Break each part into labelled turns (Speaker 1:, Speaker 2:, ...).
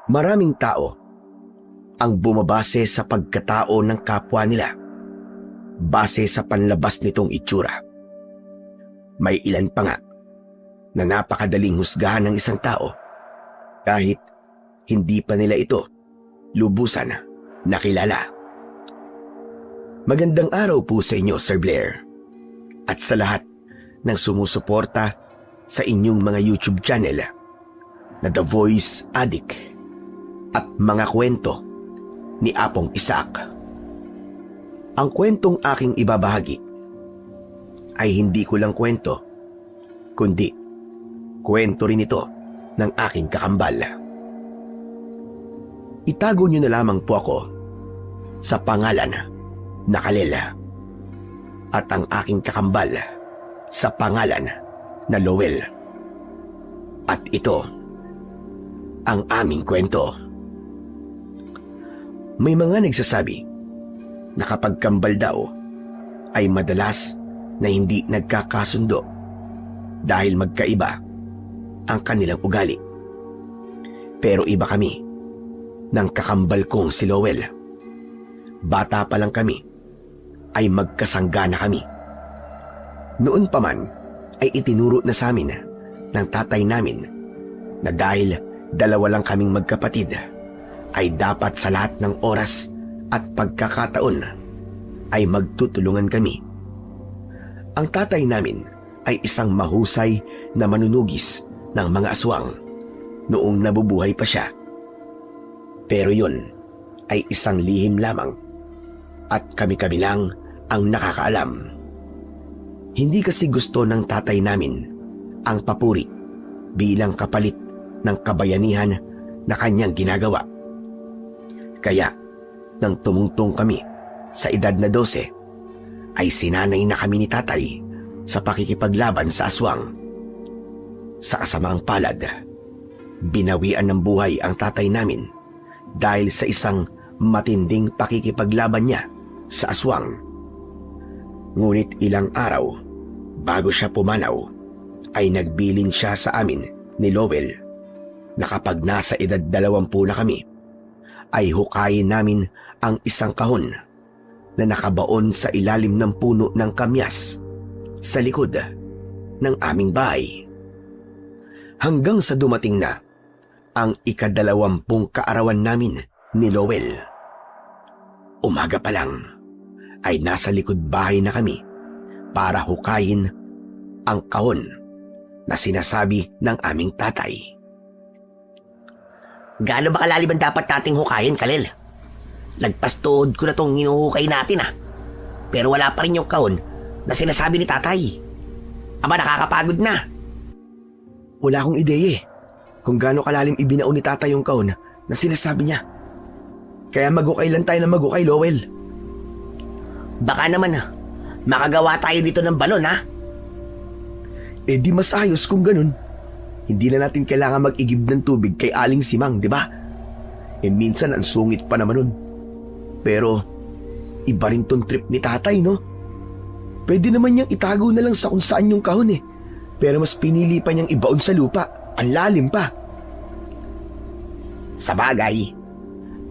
Speaker 1: Maraming tao ang bumabase sa pagkatao ng kapwa nila base sa panlabas nitong itsura. May ilan pa nga na napakadaling husgahan ng isang tao kahit hindi pa nila ito lubusan nakilala. Magandang araw po sa inyo, Sir Blair, at sa lahat ng sumusuporta sa inyong mga YouTube channel na The Voice Addict at mga kwento ni Apong Isaac. Ang kwentong aking ibabahagi ay hindi ko lang kwento, kundi kwento rin ito ng aking kakambal. Itago niyo na lamang po ako sa pangalan na Kalel at ang aking kakambal sa pangalan na Lowell. At ito ang aming kwento. May mga nagsasabi na kapag kambal daw ay madalas na hindi nagkakasundo dahil magkaiba ang kanilang ugali. Pero iba kami ng kakambal kong si Lowell. Bata pa lang kami ay magkasangga na kami. Noon pa man ay itinuro na sa amin ng tatay namin na dahil dalawa lang kaming magkapatid ay dapat sa lahat ng oras at pagkakataon ay magtutulungan kami. Ang tatay namin ay isang mahusay na manunugis ng mga aswang noong nabubuhay pa siya. Pero yun ay isang lihim lamang at kami-kami lang ang nakakaalam. Hindi kasi gusto ng tatay namin ang papuri bilang kapalit ng kabayanihan na kanyang ginagawa. Kaya nang tumungtong kami sa edad na 12, ay sinanay na kami ni tatay sa pakikipaglaban sa aswang. Sa kasamaang palad, binawian ng buhay ang tatay namin dahil sa isang matinding pakikipaglaban niya sa aswang. Ngunit ilang araw bago siya pumanaw ay nagbilin siya sa amin ni Lowell na kapag nasa edad 20 na kami ay hukayin namin ang isang kahon na nakabaon sa ilalim ng puno ng kamyas sa likod ng aming bahay. Hanggang sa dumating na ang ika-20 kaarawan namin ni Lowell. Umaga pa lang ay nasa likod bahay na kami para hukayin ang kahon na sinasabi ng aming tatay.
Speaker 2: Gaano ba kalalim ang dapat nating hukayin, Kalel? Lagpas tuhod ko na tong hinuhukay natin Pero wala pa rin yung kahon na sinasabi ni tatay. Aba, nakakapagod na.
Speaker 1: Wala akong ideya kung gaano kalalim ibinaon ni tatay yung kahon na sinasabi niya. Kaya maghukay lang tayo na maghukay, Lowell.
Speaker 2: Baka naman makagawa tayo dito ng balon
Speaker 1: Eh di mas ayos kung ganun. Hindi na natin kailangan mag-igib ng tubig kay Aling Simang, di ba? Eh minsan ang sungit pa naman nun. Pero iba rin tong trip ni tatay, no? Pwede naman niyang itago na lang sa kung saan yung kahon Pero mas pinili pa niyang ibaon sa lupa. Ang lalim pa.
Speaker 2: Sa bagay,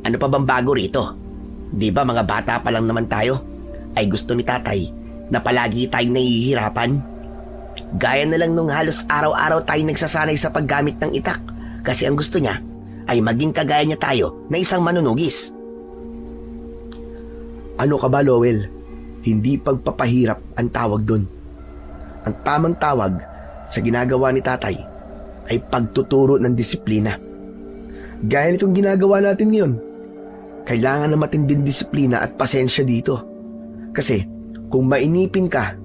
Speaker 2: ano pa bang bago rito? Di ba mga bata pa lang naman tayo? Ay gusto ni tatay na palagi tayong nahihirapan. Gaya na lang nung halos araw-araw tayong nagsasanay sa paggamit ng itak kasi ang gusto niya ay maging kagaya niya tayo na isang manunugis.
Speaker 1: Ano ka ba, Lowell? Hindi pagpapahirap ang tawag doon. Ang tamang tawag sa ginagawa ni tatay ay pagtuturo ng disiplina. Gaya nitong ginagawa natin ngayon. Kailangan na matinding disiplina at pasensya dito. Kasi kung mainipin ka,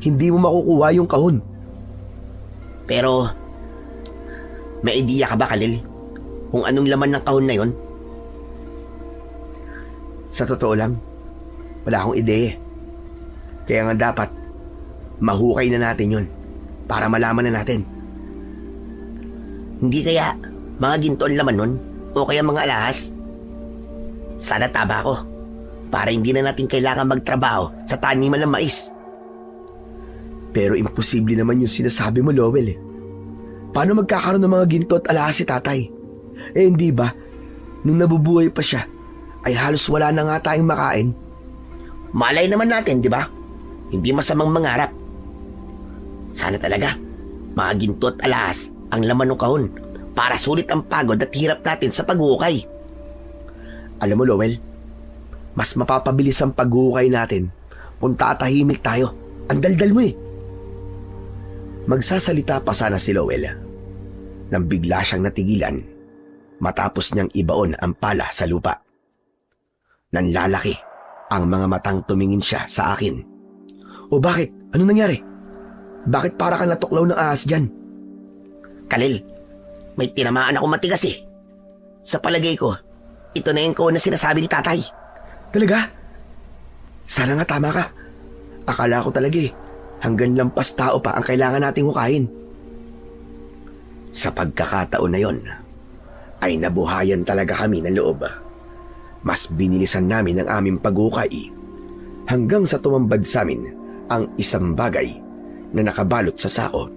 Speaker 1: hindi mo makukuha yung kahon.
Speaker 2: Pero, may idea ka ba, Kalel? Kung anong laman ng kahon na yon?
Speaker 1: Sa totoo lang, wala akong ideya. Kaya nga dapat, mahukay na natin yon para malaman na natin.
Speaker 2: Hindi kaya mga ginto ang laman nun? O kaya mga alahas? Sana tama ako para hindi na natin kailangan magtrabaho sa taniman ng mais.
Speaker 1: Pero imposible naman yung sinasabi mo, Lowell. Paano magkakaroon ng mga ginto at alahas si tatay? Hindi ba? Nung nabubuhay pa siya, ay halos wala na nga tayong makain.
Speaker 2: Malay naman natin, di ba? Hindi masamang mangarap. Sana talaga, mga ginto at alahas ang laman ng kahon para sulit ang pagod at hirap natin sa paghuhukay.
Speaker 1: Alam mo, Lowell, mas mapapabilis ang paghuhukay natin kung tatahimik tayo. Ang daldal mo eh. Magsasalita pa sana si Lowell nang bigla siyang natigilan matapos niyang ibaon ang pala sa lupa. Nanlalaki ang mga matang tumingin siya sa akin. O bakit? Ano nangyari? Bakit para kang natuklaw ng ahas dyan?
Speaker 2: Khalil, may tinamaan ako matigas eh. Sa palagay ko, ito na yung kahon na sinasabi ni tatay.
Speaker 1: Talaga? Sana nga tama ka. Akala ko talaga hanggang lampas tao pa ang kailangan nating hukayin. Sa pagkakataon na yon, ay nabuhayan talaga kami ng loob. Mas binilisan namin ang aming paghukay hanggang sa tumambad sa amin ang isang bagay na nakabalot sa sako.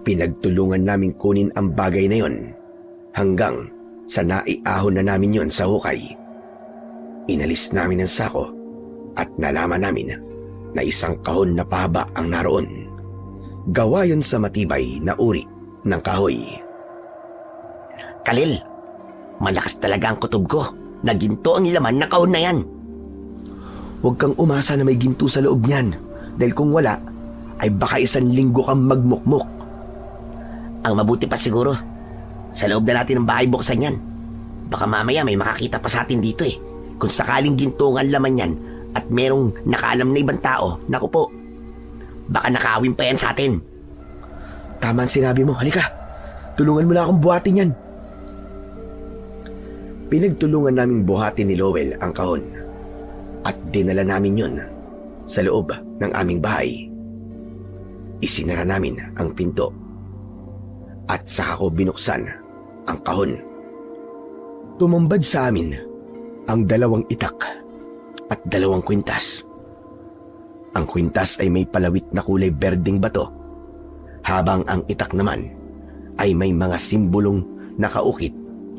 Speaker 1: Pinagtulungan namin kunin ang bagay na yon hanggang sa naiahon na namin yon sa hukay. Inalis namin ang sako at nalaman namin na isang kahon na pahaba ang naroon. Gawa yon sa matibay na uri ng kahoy.
Speaker 2: Khalil, malakas talaga ang kutob ko na ginto ang laman ng kahon na yan.
Speaker 1: Huwag kang umasa na may ginto sa loob niyan dahil kung wala, ay baka 1 linggo kang magmukmok.
Speaker 2: Ang mabuti pa siguro, sa loob na natin ng bahay buksan yan. Baka mamaya may makakita pa sa atin dito eh. Kung sakaling ginto ang laman yan at merong nakaalam na ibang tao, naku po, baka nakawin pa yan sa atin.
Speaker 1: Tama ang sinabi mo. Halika, tulungan mo na akong buhatin yan. Pinagtulungan naming buhatin ni Lowell ang kahon at dinala namin yon sa loob ng aming bahay. Isinara namin ang pinto at saka ko binuksan ang kahon. Tumambad sa amin ang 2 itak at 2 kwintas. Ang kwintas ay may palawit na kulay berdeng bato, habang ang itak naman ay may mga simbolong nakaukit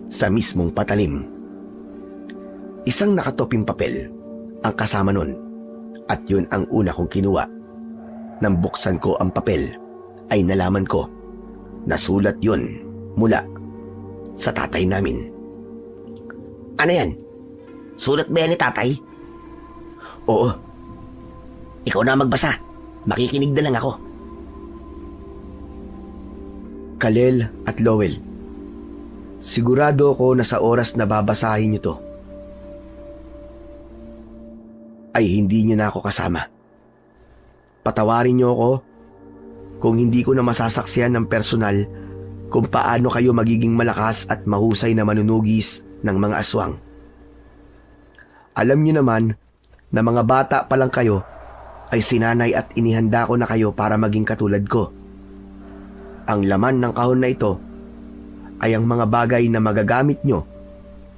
Speaker 1: sa mismong patalim. Isang nakatoping papel ang kasama nun at yun ang una kong kinuha. Nang buksan ko ang papel ay nalaman ko na sulat yun mula sa tatay namin.
Speaker 2: Ano yan? Sulat ba yan ni tatay?
Speaker 1: Oo.
Speaker 2: Ikaw na magbasa. Makikinig na lang ako.
Speaker 1: Khalil at Lowell, sigurado ako na sa oras na babasahin niyo to, ay hindi niyo na ako kasama. Patawarin niyo ako kung hindi ko na masasaksiyan ng personal kung paano kayo magiging malakas at mahusay na manunugis ng mga aswang. Alam niyo naman na mga bata pa lang kayo ay sinanay at inihanda ko na kayo para maging katulad ko. Ang laman ng kahon na ito ay ang mga bagay na magagamit nyo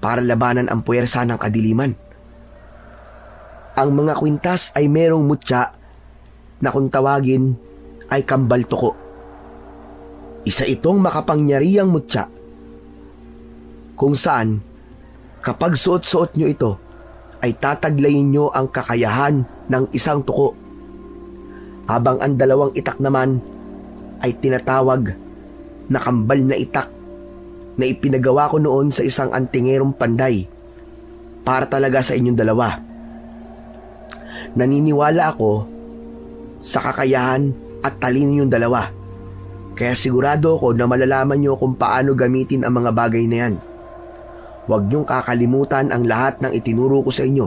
Speaker 1: para labanan ang puwersa ng kadiliman. Ang mga kwintas ay merong mutya na kung tawagin ay kambal tuko. Isa itong makapangyarihang mutya kung saan kapag suot-suot nyo ito ay tataglayin nyo ang kakayahan ng isang tuko. Habang ang 2 itak naman ay tinatawag na kambal na itak na ipinagawa ko noon sa isang antingerong panday para talaga sa inyong 2. Naniniwala ako sa kakayahan at talino niyong 2. Kaya sigurado ako na malalaman niyo kung paano gamitin ang mga bagay na yan. Huwag niyong kakalimutan ang lahat ng itinuro ko sa inyo,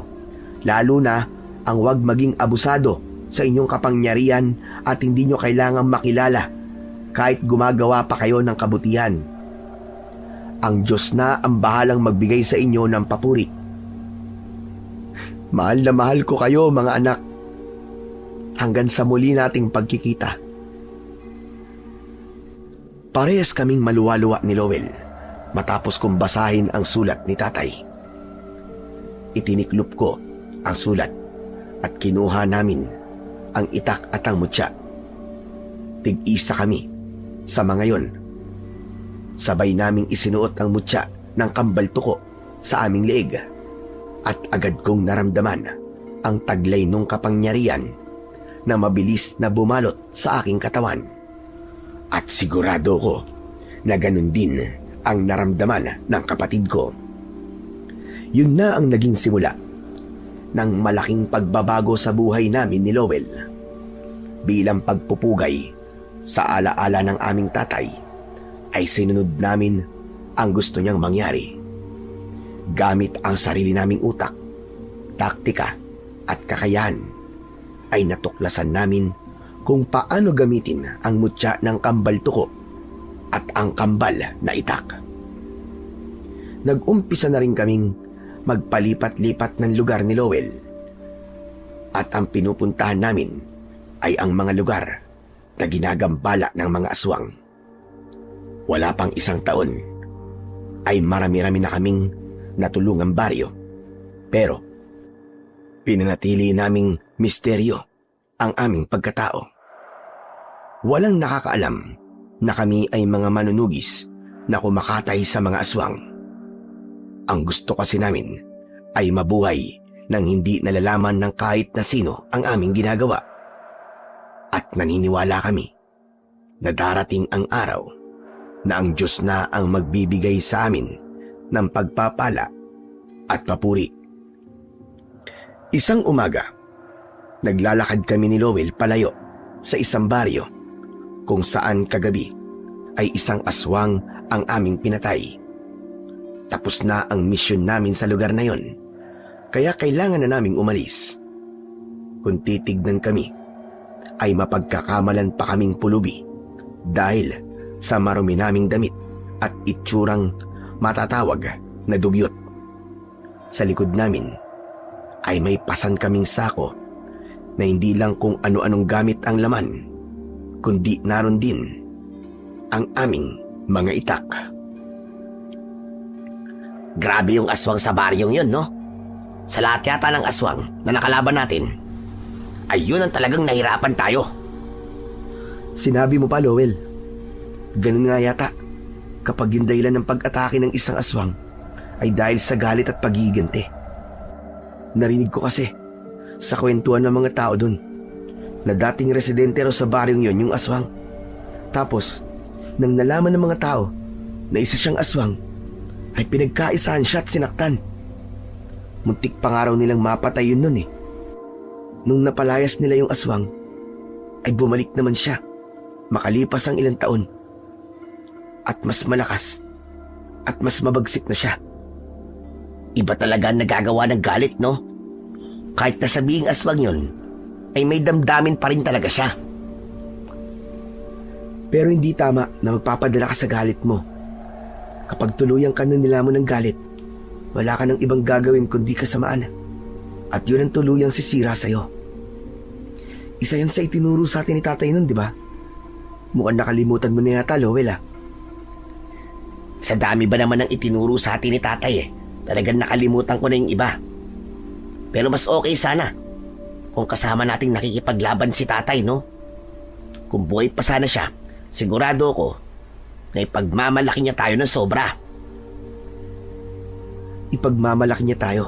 Speaker 1: lalo na ang huwag maging abusado sa inyong kapangyarihan at hindi niyo kailangang makilala kahit gumagawa pa kayo ng kabutihan. Ang Diyos na ang bahalang magbigay sa inyo ng papuri. Mahal na mahal ko kayo, mga anak. Hanggang sa muli nating pagkikita. Parehas kaming maluwa-luwa ni Lowell matapos kong basahin ang sulat ni tatay. Itiniklop ko ang sulat at kinuha namin ang itak at ang mutya. Tig-isa kami sa mga yon. Sabay naming isinuot ang mutya ng kambal tuko sa aming leeg at agad kong naramdaman ang taglay nung kapangyarihan na mabilis na bumalot sa aking katawan. At sigurado ko na ganun din ang naramdaman ng kapatid ko. Yun na ang naging simula ng malaking pagbabago sa buhay namin ni Lowell. Bilang pagpupugay sa alaala ng aming tatay, ay sinunod namin ang gusto niyang mangyari. Gamit ang sarili naming utak, taktika at kakayahan, ay natuklasan namin kung paano gamitin ang mutya ng kambal tuko at ang kambal na itak. Nag-umpisa na rin kaming magpalipat-lipat ng lugar ni Lowell. At ang pinupuntahan namin ay ang mga lugar na ginagambala ng mga aswang. Wala pang isang taon ay marami-rami na kaming natulungang baryo. Pero pinanatili naming misteryo ang aming pagkatao. Walang nakakaalam na kami ay mga manunugis na kumakatay sa mga aswang. Ang gusto kasi namin ay mabuhay nang hindi nalalaman ng kahit na sino ang aming ginagawa. At naniniwala kami na darating ang araw na ang Diyos na ang magbibigay sa amin ng pagpapala at papuri. Isang umaga, naglalakad kami ni Lowell palayo sa isang baryo kung saan kagabi ay isang aswang ang aming pinatay. Tapos na ang misyon namin sa lugar na yon, kaya kailangan na naming umalis. Kung titignan kami, ay mapagkakamalan pa kaming pulubi dahil sa marumi naming damit at itsurang matatawag na dugyot. Sa likod namin ay may pasan kaming sako na hindi lang kung ano-anong gamit ang laman, kundi naroon din ang aming mga itak.
Speaker 2: Grabe yung aswang sa baryong yun, no? Sa lahat yata ng aswang na nakalaban natin, ay yun ang talagang nahirapan tayo.
Speaker 1: Sinabi mo pa, Lowell. Ganun nga yata kapag yung dahilan ng pag-atake ng isang aswang ay dahil sa galit at pagiganti. Narinig ko kasi sa kwentuhan ng mga tao dun na dating residente raw sa baryong yon yung aswang. Tapos, nang nalaman ng mga tao na isa siyang aswang, ay pinagkaisahan siya at sinaktan. Muntik pa nga raw nilang mapatay yun nun eh. Nung napalayas nila yung aswang, ay bumalik naman siya makalipas ang ilang taon. At mas malakas at mas mabagsik na siya.
Speaker 2: Iba talaga ang nagagawa ng galit, no? Kahit na sabihing aswang yun, ay may damdamin pa rin talaga siya.
Speaker 1: Pero hindi tama na magpapadala ka sa galit mo. Kapag tuluyang ka na nilamon ng galit, wala ka ng ibang gagawin kundi kasamaan. At yun ang tuluyang sisira sa'yo. Isa yan sa itinuro sa atin ni tatay nun, di ba? Mukhang nakalimutan mo na yata, Lowell, ah.
Speaker 2: Sa dami ba naman ng itinuro sa atin ni tatay eh, talagang nakalimutan ko na yung iba. Pero mas okay sana kung kasama nating nakikipaglaban si tatay, no? Kung buhay pa sana siya, sigurado ko na ipagmamalaki niya tayo ng sobra.
Speaker 1: Ipagmamalaki niya tayo,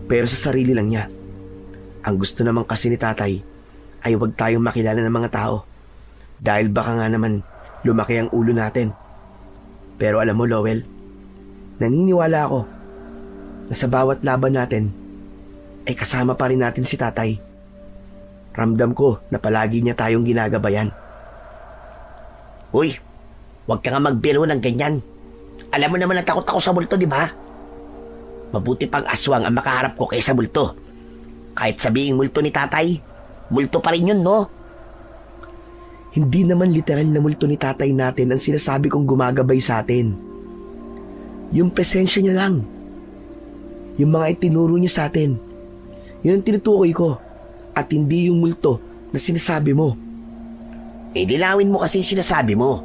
Speaker 1: pero sa sarili lang niya. Ang gusto naman kasi ni tatay ay huwag tayong makilala ng mga tao dahil baka nga naman lumaki ang ulo natin. Pero alam mo, Lowell, naniniwala ako na sa bawat laban natin ay kasama pa rin natin si tatay. Ramdam ko na palagi niya tayong ginagabayan.
Speaker 2: Uy, huwag ka nga magbiro ng ganyan. Alam mo naman na takot ako sa multo, di ba? Mabuti pang aswang ang makaharap ko kaysa multo. Kahit sabihing multo ni tatay, multo pa rin yun, no?
Speaker 1: Hindi naman literal na multo ni tatay natin ang sinasabi kong gumagabay sa atin. Yung presensya niya lang. Yung mga itinuro niya sa atin. Yun ang tinutukoy ko. At hindi yung multo na sinasabi mo.
Speaker 2: Eh, dilawin mo kasi yung sinasabi mo.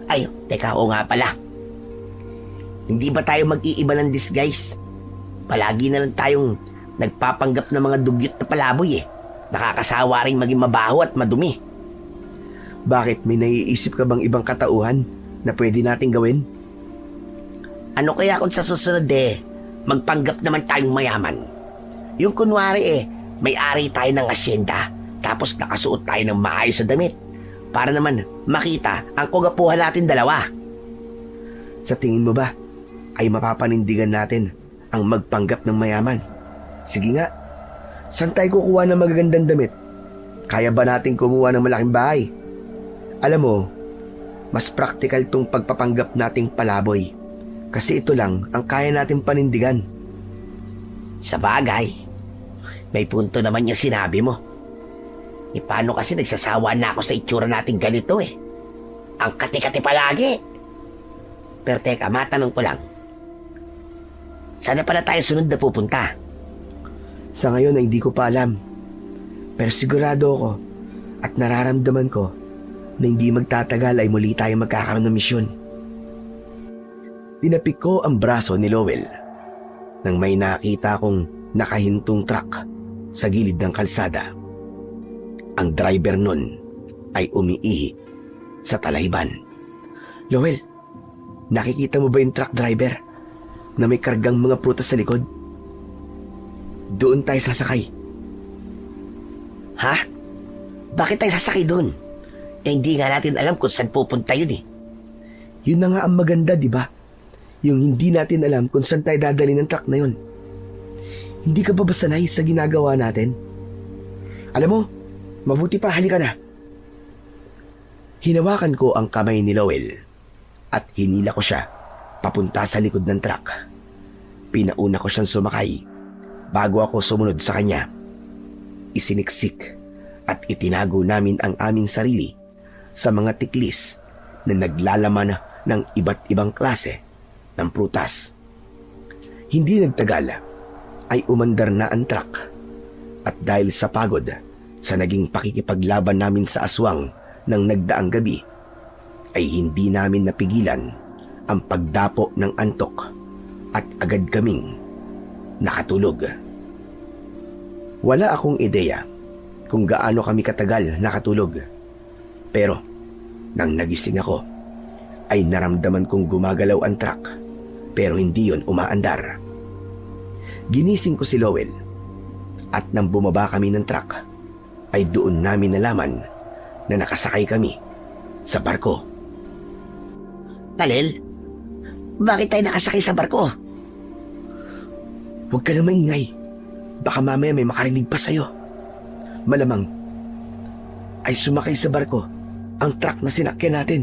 Speaker 2: Ay, teka, o nga pala. Hindi ba tayo mag-iiba ng disguise? Palagi na lang tayong nagpapanggap ng mga dugyot na palaboy eh. Nakakasawa rin maging mabaho at madumi.
Speaker 1: Bakit? May naiisip ka bang ibang katauhan na pwede nating gawin?
Speaker 2: Ano kaya kung sa susunod magpanggap naman tayong mayaman? Yung kunwari may-ari tayo ng asyenda, tapos nakasuot tayo ng maayos na damit. Para naman makita ang kugapuhan natin dalawa.
Speaker 1: Sa tingin mo ba ay mapapanindigan natin ang magpanggap ng mayaman? Sige nga, saan tayo kukuha ng magagandang damit? Kaya ba natin kumuha ng malaking bahay? Alam mo, mas praktikal tong pagpapanggap nating palaboy. Kasi ito lang ang kaya natin panindigan.
Speaker 2: Sa bagay, may punto naman yung sinabi mo. Paano kasi nagsasawa na ako sa itsura natin ganito Ang kati-kati palagi. Pero teka, matanong ko lang. Saan na pala tayo sunod na pupunta?
Speaker 1: Sa ngayon ay hindi ko pa alam. Pero sigurado ako at nararamdaman ko na hindi magtatagal ay muli tayo magkakaroon ng misyon. Tinapik ko ang braso ni Lowell nang may nakita kong nakahintong truck sa gilid ng kalsada. Ang driver nun ay umiihi sa talayban. Lowell, nakikita mo ba yung truck driver na may kargang mga prutas sa likod? Doon tayo sasakay.
Speaker 2: Ha? Bakit tayo sasakay doon? Hindi nga natin alam kung saan pupunta yun
Speaker 1: Yun na nga ang maganda, di ba? Yung hindi natin alam kung saan tayo dadali ng truck na yun. Hindi ka ba sanay sa ginagawa natin? Alam mo, mabuti pa, halika na. Hinawakan ko ang kamay ni Lowell at hinila ko siya papunta sa likod ng truck. Pinauna ko siyang sumakay bago ako sumunod sa kanya. Isiniksik at itinago namin ang aming sarili sa mga tiklis na naglalaman ng iba't ibang klase ng prutas. Hindi nagtagal ay umandar na ang truck at dahil sa pagod sa naging pakikipaglaban namin sa aswang ng nagdaang gabi, ay hindi namin napigilan ang pagdapo ng antok at agad kaming nakatulog. Wala akong ideya kung gaano kami katagal nakatulog. Pero nang nagising ako, ay naramdaman kong gumagalaw ang truck pero hindi yon umaandar. Ginising ko si Lowell at nang bumaba kami ng truck, ay doon namin nalaman na nakasakay kami sa barko.
Speaker 2: Talil, bakit tayo nakasakay sa barko?
Speaker 1: Huwag ka na maingay. Baka mamaya may makarinig pa sa'yo. Malamang ay sumakay sa barko ang truck na sinakyan natin.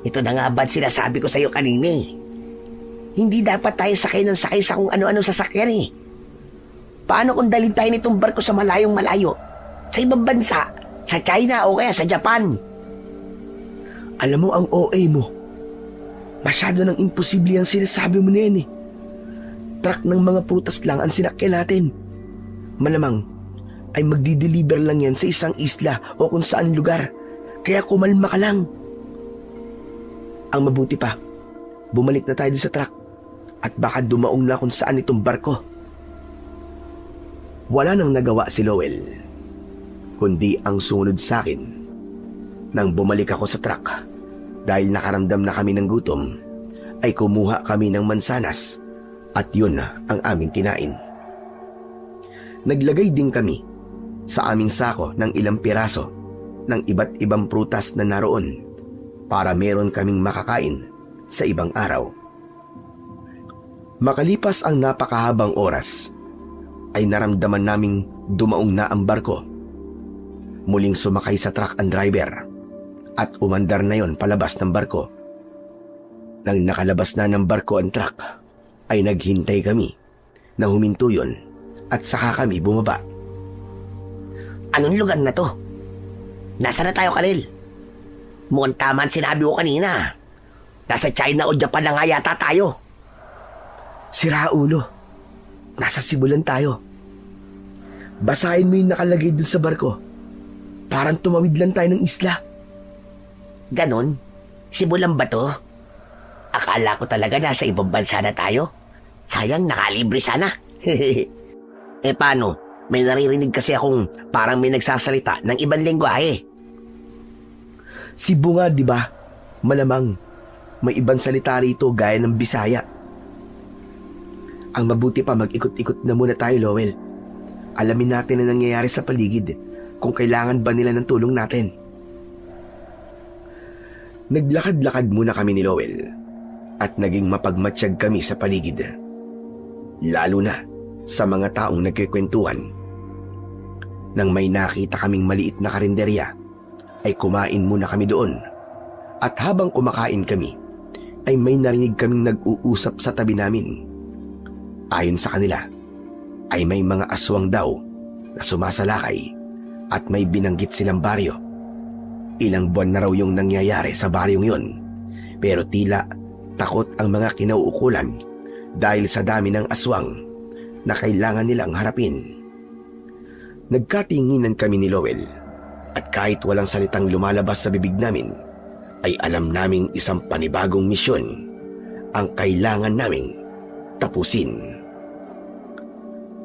Speaker 2: Ito na nga ba't sinasabi ko sa'yo kanina Hindi dapat tayo sakay ng sakay sa kung ano-ano sasakyan Paano kung dalhin tayo nitong barko sa malayong malayo? Sa ibang bansa? Sa China o kaya sa Japan?
Speaker 1: Alam mo ang OA mo. Masyado nang imposible ang sinasabi mo na yan Truck ng mga prutas lang ang sinakyan natin. Malamang ay magdi-deliver lang yan sa isang isla o kung saan lugar. Kaya kumalma ka lang. Ang mabuti pa, bumalik na tayo sa truck at baka dumaong na kung saan itong barko. Wala nang nagawa si Lowell, kundi ang sumunod sa akin. Nang bumalik ako sa truck, dahil nakaramdam na kami ng gutom, ay kumuha kami ng mansanas at yun ang aming kinain. Naglagay din kami sa aming sako ng ilang piraso ng iba't ibang prutas na naroon para meron kaming makakain sa ibang araw. Makalipas ang napakahabang oras, ay naramdaman naming dumaong na ang barko. Muling sumakay sa truck ang driver at umandar na yon palabas ng barko. Nang nakalabas na ng barko ang truck, ay naghintay kami na huminto yun at saka kami bumaba.
Speaker 2: Anong lugar na to? Nasaan na tayo, Khalil? Mukhang tama ang sinabi ko kanina. Nasa China o Japan na nga yata tayo.
Speaker 1: Sira ulo. Nasa sibulan tayo. Basahin mo yung nakalagay dun sa barko. Parang tumawid lang tayo ng isla.
Speaker 2: Ganon? Sibulan ba to? Akala ko talaga nasa ibang bansa na tayo. Sayang, nakalibre sana. Paano? May naririnig kasi akong parang may nagsasalita ng ibang lengguwahe.
Speaker 1: Cebu nga, di ba? Malamang may ibang salita rito gaya ng Bisaya. Ang mabuti pa mag-ikot-ikot na muna tayo, Lowell. Alamin natin ang nangyayari sa paligid kung kailangan ba nila ng tulong natin. Naglakad-lakad muna kami ni Lowell at naging mapagmatsyag kami sa paligid. Lalo na sa mga taong nagkikwentuhan. Nang may nakita kaming maliit na karinderya, ay kumain muna kami doon. At habang kumakain kami, ay may narinig kaming nag-uusap sa tabi namin. Ayon sa kanila, ay may mga aswang daw na sumasalakay at may binanggit silang baryo. Ilang buwan na raw yung nangyayari sa baryong yon, pero tila takot ang mga kinauukulan dahil sa dami ng aswang na kailangan nilang harapin. Nagkatinginan kami ni Lowell at kahit walang salitang lumalabas sa bibig namin, ay alam naming isang panibagong misyon ang kailangan naming tapusin.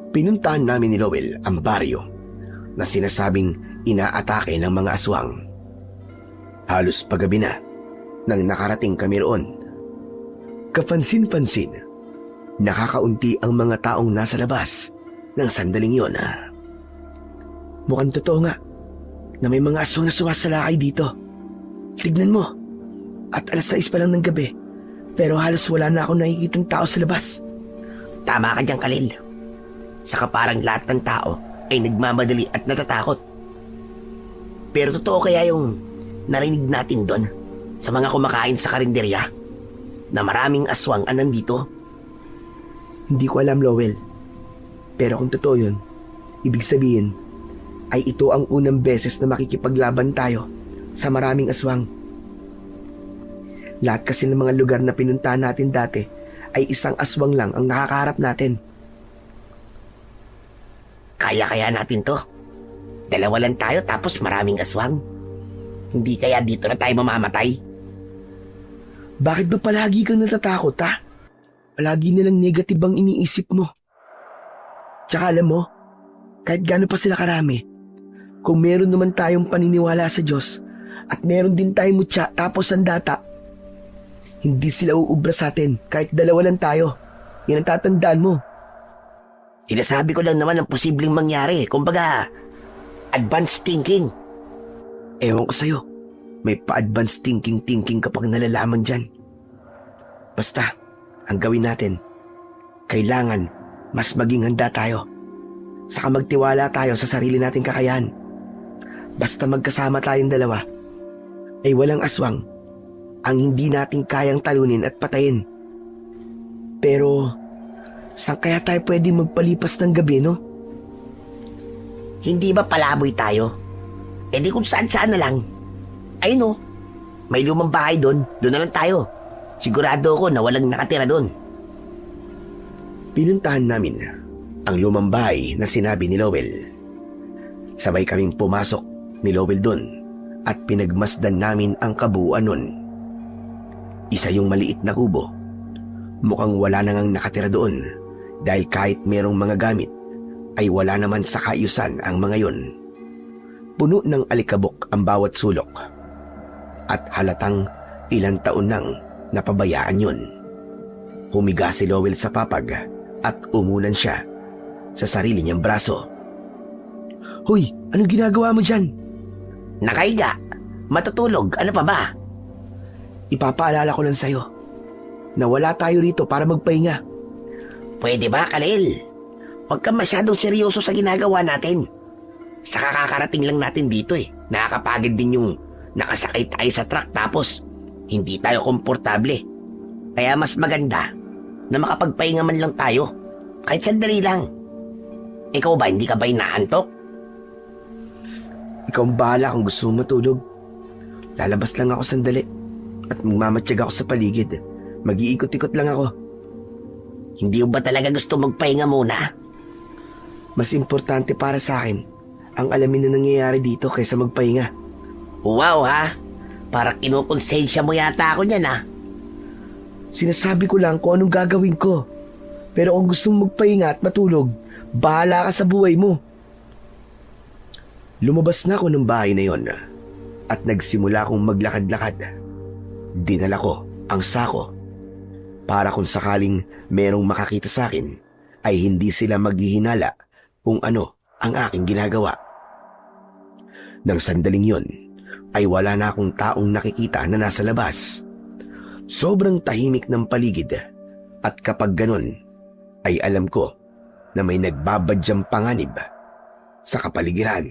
Speaker 1: Pinuntahan namin ni Lowell ang baryo na sinasabing inaatake ng mga aswang. Halos paggabi na nang nakarating kami roon. Kapansin-pansin, nakakaunti ang mga taong nasa labas ng sandaling yon. Mukhang totoo nga na may mga aswang na sumasalakay dito. Tignan mo, at 6:00 pa lang ng gabi, pero halos wala na akong nakikitang tao sa labas.
Speaker 2: Tama ka dyan, Khalil. Saka parang lahat ng tao ay nagmamadali at natatakot. Pero totoo kaya yung narinig natin doon sa mga kumakain sa karinderya na maraming aswang ang nandito?
Speaker 1: Hindi ko alam, Lowell. Pero kung totoo yun, ibig sabihin ay ito ang unang beses na makikipaglaban tayo sa maraming aswang. Lahat kasi ng mga lugar na pinuntahan natin dati ay isang aswang lang ang nakakaharap natin.
Speaker 2: Kaya natin to. 2 lang tayo tapos maraming aswang. Hindi kaya dito na tayo mamamatay?
Speaker 1: Bakit ba palagi kang natatakot, ha? Palagi nilang negative ang iniisip mo. Tsaka alam mo, kahit gaano pa sila karami, kung meron naman tayong paniniwala sa Diyos at meron din tayong mutya tapos sandata, hindi sila uubra sa atin kahit 2 lang tayo. Yan ang tatandaan mo.
Speaker 2: Sinasabi ko lang naman ang posibleng mangyari. Kumbaga, advanced thinking.
Speaker 1: Ewan ko sa'yo, may pa-advanced thinking kapag nalalaman dyan. Basta, ang gawin natin, kailangan mas maging handa tayo. Saka magtiwala tayo sa sarili nating kakayahan. Basta magkasama tayong 2, ay walang aswang ang hindi natin kayang talunin at patayin. Pero, saan kaya tayo pwede magpalipas ng gabi, no?
Speaker 2: Hindi ba palaboy tayo? E di kung saan-saan na lang. Ay no, may lumang bahay doon. Doon na lang tayo. Sigurado ako na walang nakatira doon.
Speaker 1: Pinuntahan namin ang lumang bahay na sinabi ni Lowell. Sabay kaming pumasok ni Lowell doon at pinagmasdan namin ang kabuuan nun. Isa yung maliit na kubo. Mukhang wala na ngang nakatira doon dahil kahit merong mga gamit ay wala naman sa kaayusan ang mga yon. Puno ng alikabok ang bawat sulok at halatang ilang taon nang napabayaan yun. Humiga si Lowell sa papag at umunan siya sa sarili niyang braso. Hoy, anong ginagawa mo dyan?
Speaker 2: Nakahiga. Matutulog. Ano pa ba?
Speaker 1: Ipapaalala ko lang sa'yo na wala tayo rito para magpahinga.
Speaker 2: Pwede ba, Khalil? Huwag ka masyadong seryoso sa ginagawa natin. Sa kakarating lang natin dito eh. Nakakapagod din yung nakasakay tayo sa truck tapos hindi tayo komportable. Kaya mas maganda na makapagpahinga man lang tayo. Kahit sandali lang. Ikaw ba, hindi ka ba inaantok?
Speaker 1: Ikaw ang bahala kung gusto mo matulog. Lalabas lang ako sandali at magmamatsyag ako sa paligid. Mag-iikot-ikot lang ako.
Speaker 2: Hindi ba talaga gusto magpahinga muna?
Speaker 1: Mas importante para sa akin ang alamin na nangyayari dito kaysa magpahinga.
Speaker 2: Wow ha? Para kinukonsensya mo yata ako niyan ha?
Speaker 1: Sinasabi ko lang kung anong gagawin ko. Pero kung gusto mong magpahinga at matulog, bahala ka sa buhay mo. Lumabas na ako ng bahay na yon at nagsimula akong maglakad-lakad. dinala ko ang sako para kung sakaling merong makakita sa akin ay hindi sila maghihinala kung ano ang aking ginagawa. Nang sandaling yon ay wala na akong taong nakikita na nasa labas. Sobrang tahimik ng paligid at kapag ganon ay alam ko na may nagbabadyang panganib sa kapaligiran.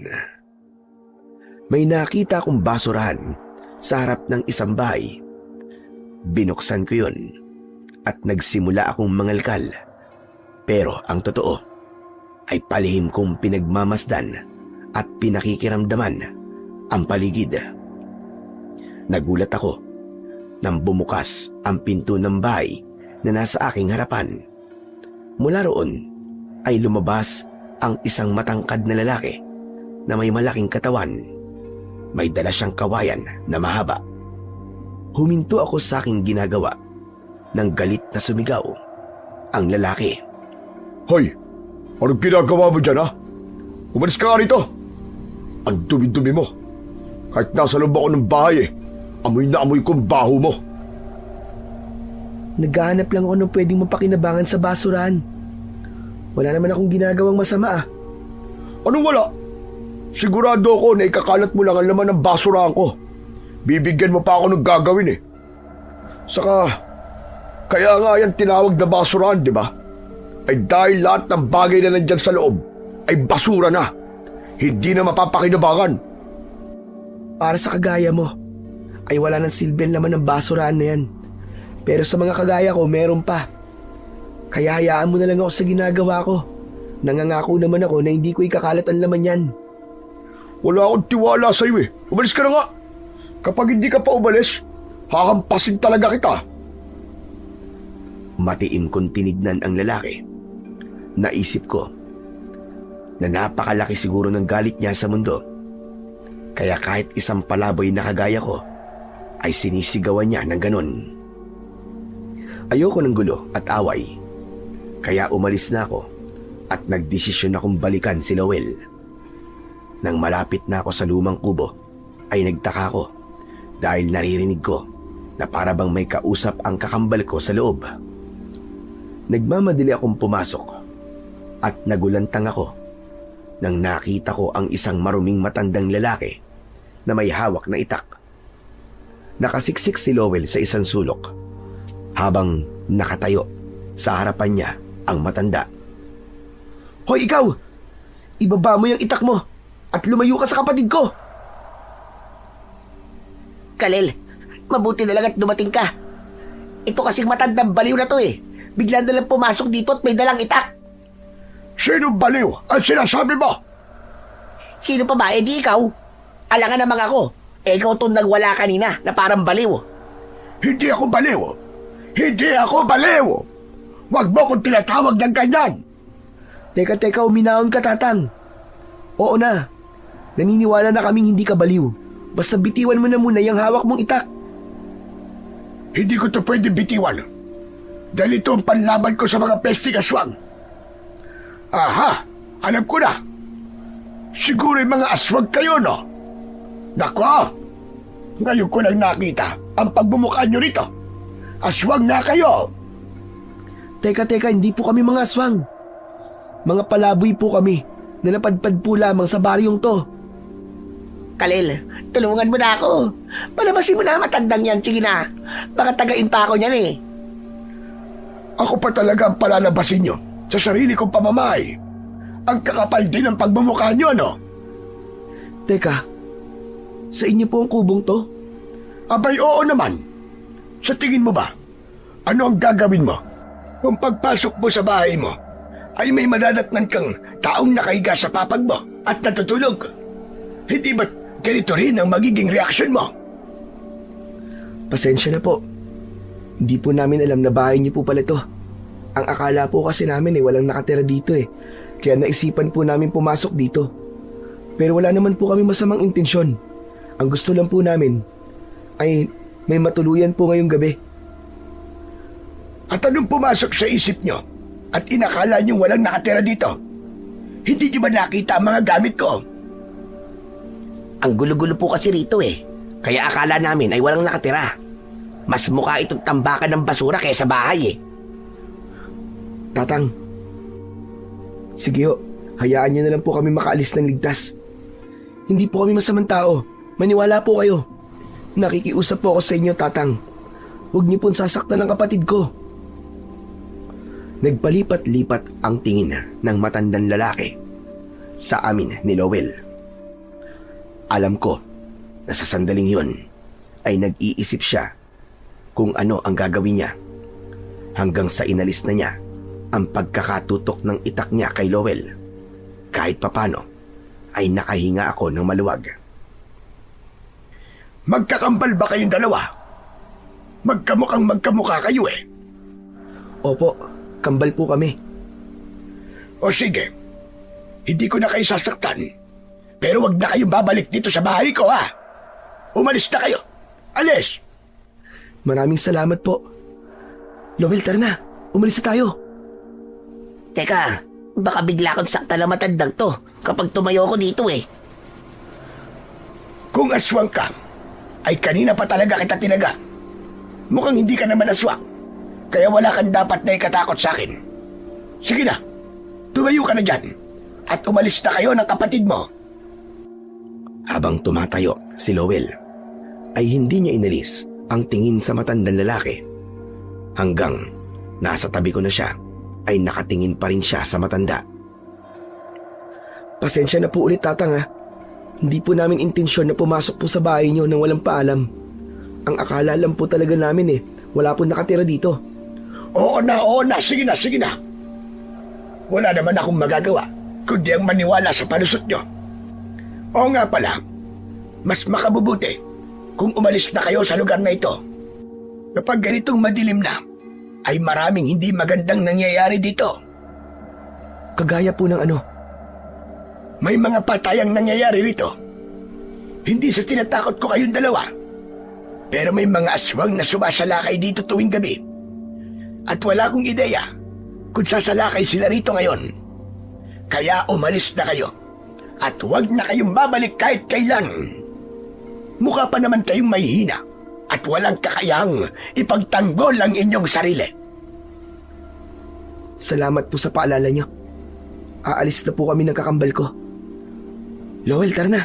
Speaker 1: May nakita akong basurahan sa harap ng isang bahay. Binuksan ko yun at nagsimula akong mangalkal. Pero ang totoo ay palihim kong pinagmamasdan at pinakikiramdaman ang paligid. Nagulat ako nang bumukas ang pinto ng bahay na nasa aking harapan. Mula roon ay lumabas ang isang matangkad na lalaki na may malaking katawan. May dala siyang kawayan na mahaba. Huminto ako sa aking ginagawa nang galit na sumigaw ang lalaki.
Speaker 3: Hoy! Anong ginagawa mo dyan, ha? Umalis ka nga rito! Ang dumi-dumi mo. Kahit nasa loob ako ng bahay, amoy na amoy kong baho mo.
Speaker 4: Naghahanap lang ako ng pwedeng mapakinabangan sa basurahan. Wala naman akong ginagawang masama.
Speaker 3: Anong wala? Sigurado ako na ikakalat mo lang ang laman ng basurahan ko. Bibigyan mo pa ako ng gagawin eh. Saka, kaya nga yan tinawag na basurahan, di ba? Ay dahil lahat ng bagay na nandyan sa loob ay basura na. Hindi na mapapakinabangan.
Speaker 4: Para sa kagaya mo, ay wala nang silbi naman ng basurahan na yan. Pero sa mga kagaya ko, meron pa. Kaya hayaan mo na lang ako sa ginagawa ko. Nangangako naman ako na hindi ko ikakalat ang laman yan.
Speaker 3: Wala akong tiwala sa iyo eh. Umalis ka na nga. Kapag hindi ka pa umalis, hakampasin talaga kita.
Speaker 1: Matiim kong tinignan ang lalaki. Naisip ko na napakalaki siguro ng galit niya sa mundo. Kaya kahit isang palaboy na kagaya ko ay sinisigawan niya ng ganon. Ayoko ng gulo at away. Kaya umalis na ako at nagdesisyon akong balikan si Lowell. Nang malapit na ako sa lumang kubo ay nagtaka ko dahil naririnig ko na para bang may kausap ang kakambal ko sa loob. Nagmamadali akong pumasok at nagulantang ako nang nakita ko ang isang maruming matandang lalaki na may hawak na itak. Nakasiksik si Lowell sa isang sulok habang nakatayo sa harapan niya ang matanda.
Speaker 4: Hoy ikaw! Ibaba mo yung itak mo at lumayo ka sa kapatid ko!
Speaker 2: Kalel, mabuti na lang at dumating ka. Ito kasing matandang baliw na to eh. Bigla na lang pumasok dito at may dalang itak.
Speaker 3: Sino baliw ang sinasabi mo?
Speaker 2: Sino pa ba? Eh di ikaw. Alangan naman ako. Eh ikaw itong nagwala kanina na parang baliw.
Speaker 3: Hindi ako baliw. Hindi ako baliw. Huwag mo kong tinatawag ng ganyan.
Speaker 4: Teka, uminahon ka, Tatang. Oo na. Naniniwala na kaming hindi ka baliw. Basta bitiwan mo na muna yung hawak mong itak.
Speaker 3: Hindi ko to pwede bitiwan. Dahil ito ang panlaban ko sa mga pesting aswang. Aha, alam ko na. Siguro yung mga aswang kayo, no? Nako, ngayon ko lang nakita ang pagbumukha nyo rito. Aswang na kayo.
Speaker 4: Teka, hindi po kami mga aswang. Mga palaboy po kami na napadpad po lamang sa baryong to.
Speaker 2: Kalel, tulungan mo na ako. Palabasin mo na ang matandang yan. Sige na. Baka tagain pa ako niyan eh.
Speaker 3: Ako pa talaga ang palalabasin nyo sa sarili kong pamamahay. Ang kakapal din ang pagmumukha nyo, no?
Speaker 4: Teka, sa inyo po ang kubong to?
Speaker 3: Abay, oo naman. Sa tingin mo ba, ano ang gagawin mo? Kung pagpasok mo sa bahay mo, ay may madadatnan kang taong nakahiga sa papag mo at natutulog. Hindi ba ganito rin ang magiging reaksyon mo?
Speaker 4: Pasensya na po. Hindi po namin alam na bahay niyo po pala to. Ang akala po kasi namin walang nakatira dito eh. Kaya naisipan po namin pumasok dito. Pero wala naman po kami masamang intensyon. Ang gusto lang po namin ay may matuluyan po ngayong gabi.
Speaker 3: At anong pumasok sa isip nyo at inakala nyo walang nakatira dito? Hindi nyo ba nakita ang mga gamit ko?
Speaker 2: Ang gulo-gulo po kasi rito eh. Kaya akala namin ay walang nakatira. Mas mukha itong tambakan ng basura kaysa bahay eh.
Speaker 4: Tatang, sige ho, hayaan nyo na lang po kami makaalis ng ligtas. Hindi po kami masamang tao. Maniwala po kayo. Nakikiusap po ako sa inyo, Tatang. Huwag niyo pong sasaktan ng kapatid ko.
Speaker 1: Nagpalipat-lipat ang tingin ng matandang lalaki sa amin ni Lowell. Alam ko na sa sandaling yun ay nag-iisip siya kung ano ang gagawin niya hanggang sa inalis na niya ang pagkakatutok ng itak niya kay Lowell. Kahit papano ay nakahinga ako ng maluwag.
Speaker 3: Magkakambal ba kayong dalawa? Magkamukhang magkamukha kayo eh.
Speaker 4: Opo, kambal po kami.
Speaker 3: O sige, hindi ko na kayo sasaktan. Pero wag na kayong babalik dito sa bahay ko ha. Umalis na kayo. Alis!
Speaker 4: Maraming salamat po. Lowell, tara na. Umalis na tayo.
Speaker 2: Teka, baka bigla akong sakta na matandang to kapag tumayo ko dito eh.
Speaker 3: Kung aswang ka, ay kanina pa talaga kita tinaga. Mukhang hindi ka naman aswang. Kaya wala kang dapat na ikatakot sa akin. Sige na, tumayo ka na dyan. At umalis na kayo ng kapatid mo.
Speaker 1: Habang tumatayo si Lowell, ay hindi niya inalis ang tingin sa matandang lalaki. Hanggang nasa tabi ko na siya, ay nakatingin pa rin siya sa matanda.
Speaker 4: Pasensya na po ulit, Tatang ha. Hindi po namin intensyon na pumasok po sa bahay niyo nang walang paalam. Ang akala lang po talaga namin wala po nakatira dito.
Speaker 3: Oo na, sige na, sige na. Wala naman akong magagawa, kundi ang maniwala sa palusot nyo. Oo nga pala, mas makabubuti kung umalis na kayo sa lugar na ito. Kapag ganitong madilim na, ay maraming hindi magandang nangyayari dito.
Speaker 4: Kagaya po ng ano?
Speaker 3: May mga patayang nangyayari rito. Hindi sa tinatakot ko kayong dalawa, pero may mga aswang na sumasalakay dito tuwing gabi. At wala akong ideya kung sasalakay sila rito ngayon. Kaya umalis na kayo. At huwag na kayong babalik kahit kailan. Mukha pa naman kayong may hina at walang kakayahang ipagtanggol ang inyong sarili.
Speaker 4: Salamat po sa paalala niyo. Aalis na po kami ng kakambal ko. Lowell, tara na.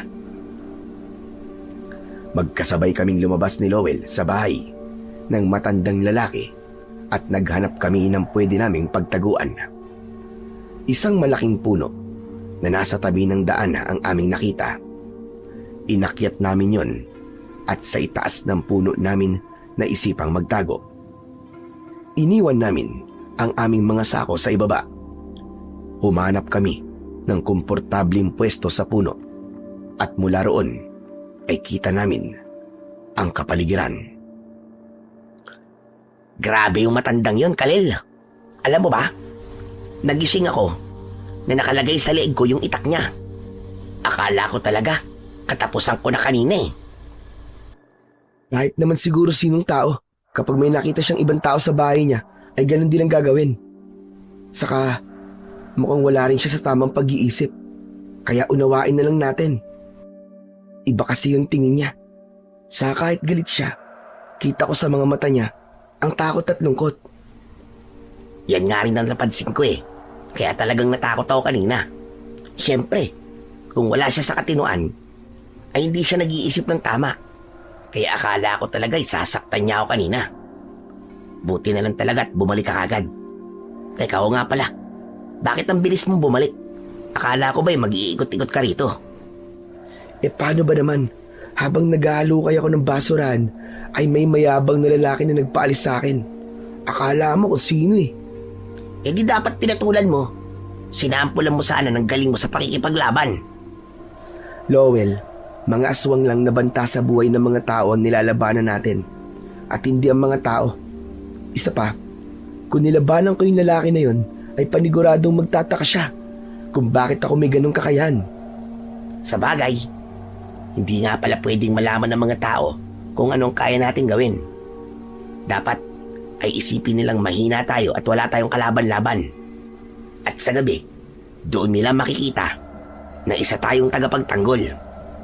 Speaker 1: Magkasabay kaming lumabas ni Lowell sa bahay ng matandang lalaki at naghanap kami ng pwede naming pagtaguan. Isang malaking puno na nasa tabi ng daan ang aming nakita. Inakyat namin yon at sa itaas ng puno namin naisipang magtago. Iniwan namin ang aming mga sako sa ibaba. Humanap kami ng komportabling pwesto sa puno at mula roon ay kita namin ang kapaligiran.
Speaker 2: Grabe yung matandang yon, Kalel. Alam mo ba, nagising ako na nakalagay sa leeg ko yung itak niya. Akala ko talaga, katapusan ko na kanina eh.
Speaker 4: Kahit naman siguro sinong tao, kapag may nakita siyang ibang tao sa bahay niya, ay ganun din ang gagawin. Saka, mukhang wala rin siya sa tamang pag-iisip. Kaya unawain na lang natin. Iba kasi yung tingin niya. Saka kahit galit siya, kita ko sa mga mata niya ang takot at lungkot.
Speaker 2: Yan nga rin ang napansin ko eh. Kaya talagang natakot ako kanina. Siyempre, kung wala siya sa katinuan, ay hindi siya nag-iisip ng tama. Kaya akala ko talaga sasaktan niya ako kanina. Buti na lang talaga at bumalik ka kagad. Teka, oo nga pala. Bakit ang bilis mong bumalik? Akala ko ba'y mag-iikot-ikot ka rito?
Speaker 4: Paano ba naman? Habang naghahalukay ako ng basurahan, ay may mayabang na lalaki na nagpaalis sa akin. Akala mo kung sino eh.
Speaker 2: Di dapat pinatulan mo. Sinampulan mo sana ng galing mo sa pakikipaglaban.
Speaker 4: Lowell, mga aswang lang nabanta sa buhay ng mga tao ang nilalabanan natin. At hindi ang mga tao. Isa pa, kung nilabanan ko yung lalaki na yun, ay paniguradong magtataka siya kung bakit ako may ganong kakayahan.
Speaker 2: Sa bagay, hindi nga pala pwedeng malaman ng mga tao kung anong kaya natin gawin. Dapat ay isipin nilang mahina tayo at wala tayong kalaban-laban. At sa gabi, doon nila makikita na isa tayong tagapagtanggol.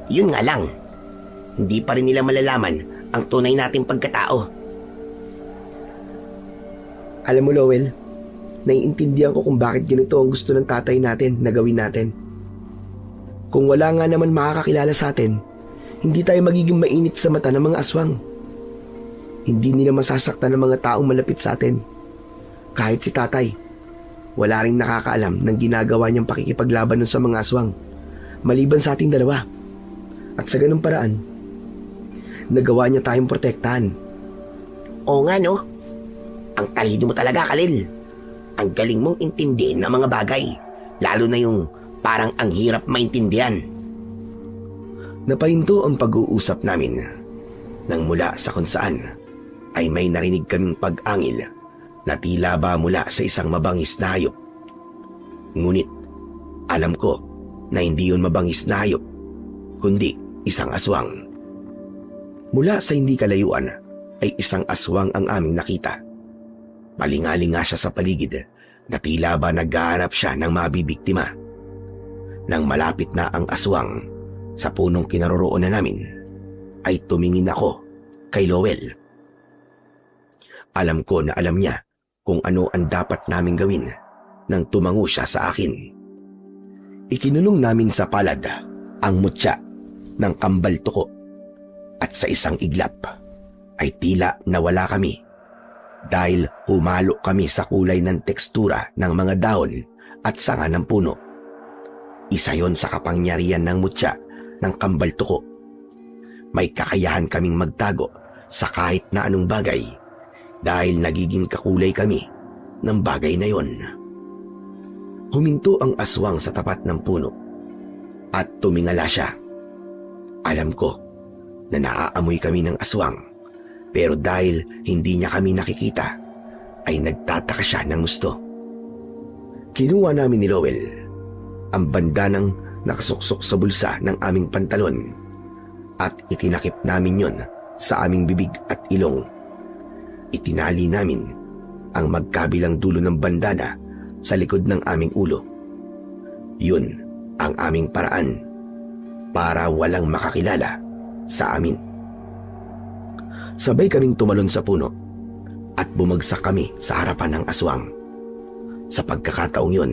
Speaker 2: Yun nga lang, hindi pa rin nila malalaman ang tunay nating pagkatao.
Speaker 4: Alam mo, Lowell, naiintindihan ko kung bakit ganito ang gusto ng tatay natin na gawin natin. Kung wala nga naman makakakilala sa atin, hindi tayo magiging mainit sa mata ng mga aswang. Hindi nila masasaktan ng mga taong malapit sa atin. Kahit si tatay, wala ring nakakaalam ng ginagawa niyang pakikipaglaban nun sa mga aswang, maliban sa ating dalawa. At sa ganung paraan, nagawa niya tayong protektahan.
Speaker 2: Oo nga no, ang talino mo talaga, Khalil. Ang galing mong intindihin ng mga bagay, lalo na yung parang ang hirap maintindihan.
Speaker 1: Napahinto ang pag-uusap namin nang mula sa kung saan ay may narinig kaming pag-angil na tila ba mula sa isang mabangis na hayop. Ngunit alam ko na hindi yun mabangis na hayop, kundi isang aswang. Mula sa hindi kalayuan ay isang aswang ang aming nakita. Palingalinga siya sa paligid na tila ba naghahanap siya ng mabibiktima. Nang malapit na ang aswang sa punong kinaroroonan namin, ay tumingin ako kay Lowell. Alam ko na alam niya kung ano ang dapat naming gawin nang tumango siya sa akin. Ikinulong namin sa palad ang mutya ng kambal tuko at sa isang iglap ay tila nawala kami dahil humalo kami sa kulay ng tekstura ng mga dahon at sanga ng puno. Isa yon sa kapangyarihan ng mutya ng kambal tuko. May kakayahan kaming magtago sa kahit na anong bagay dahil nagiging kakulay kami ng bagay na yon. Huminto ang aswang sa tapat ng puno at tumingala siya. Alam ko na naaamoy kami ng aswang, pero dahil hindi niya kami nakikita, ay nagtataka siya ng gusto. Kinuha namin ni Lowell ang bandanang nakasuksok sa bulsa ng aming pantalon at itinakip namin yon sa aming bibig at ilong. Itinali namin ang magkabilang dulo ng bandana sa likod ng aming ulo. Yun ang aming paraan para walang makakilala sa amin. Sabay kaming tumalon sa puno at bumagsak kami sa harapan ng aswang. Sa pagkakataong yun,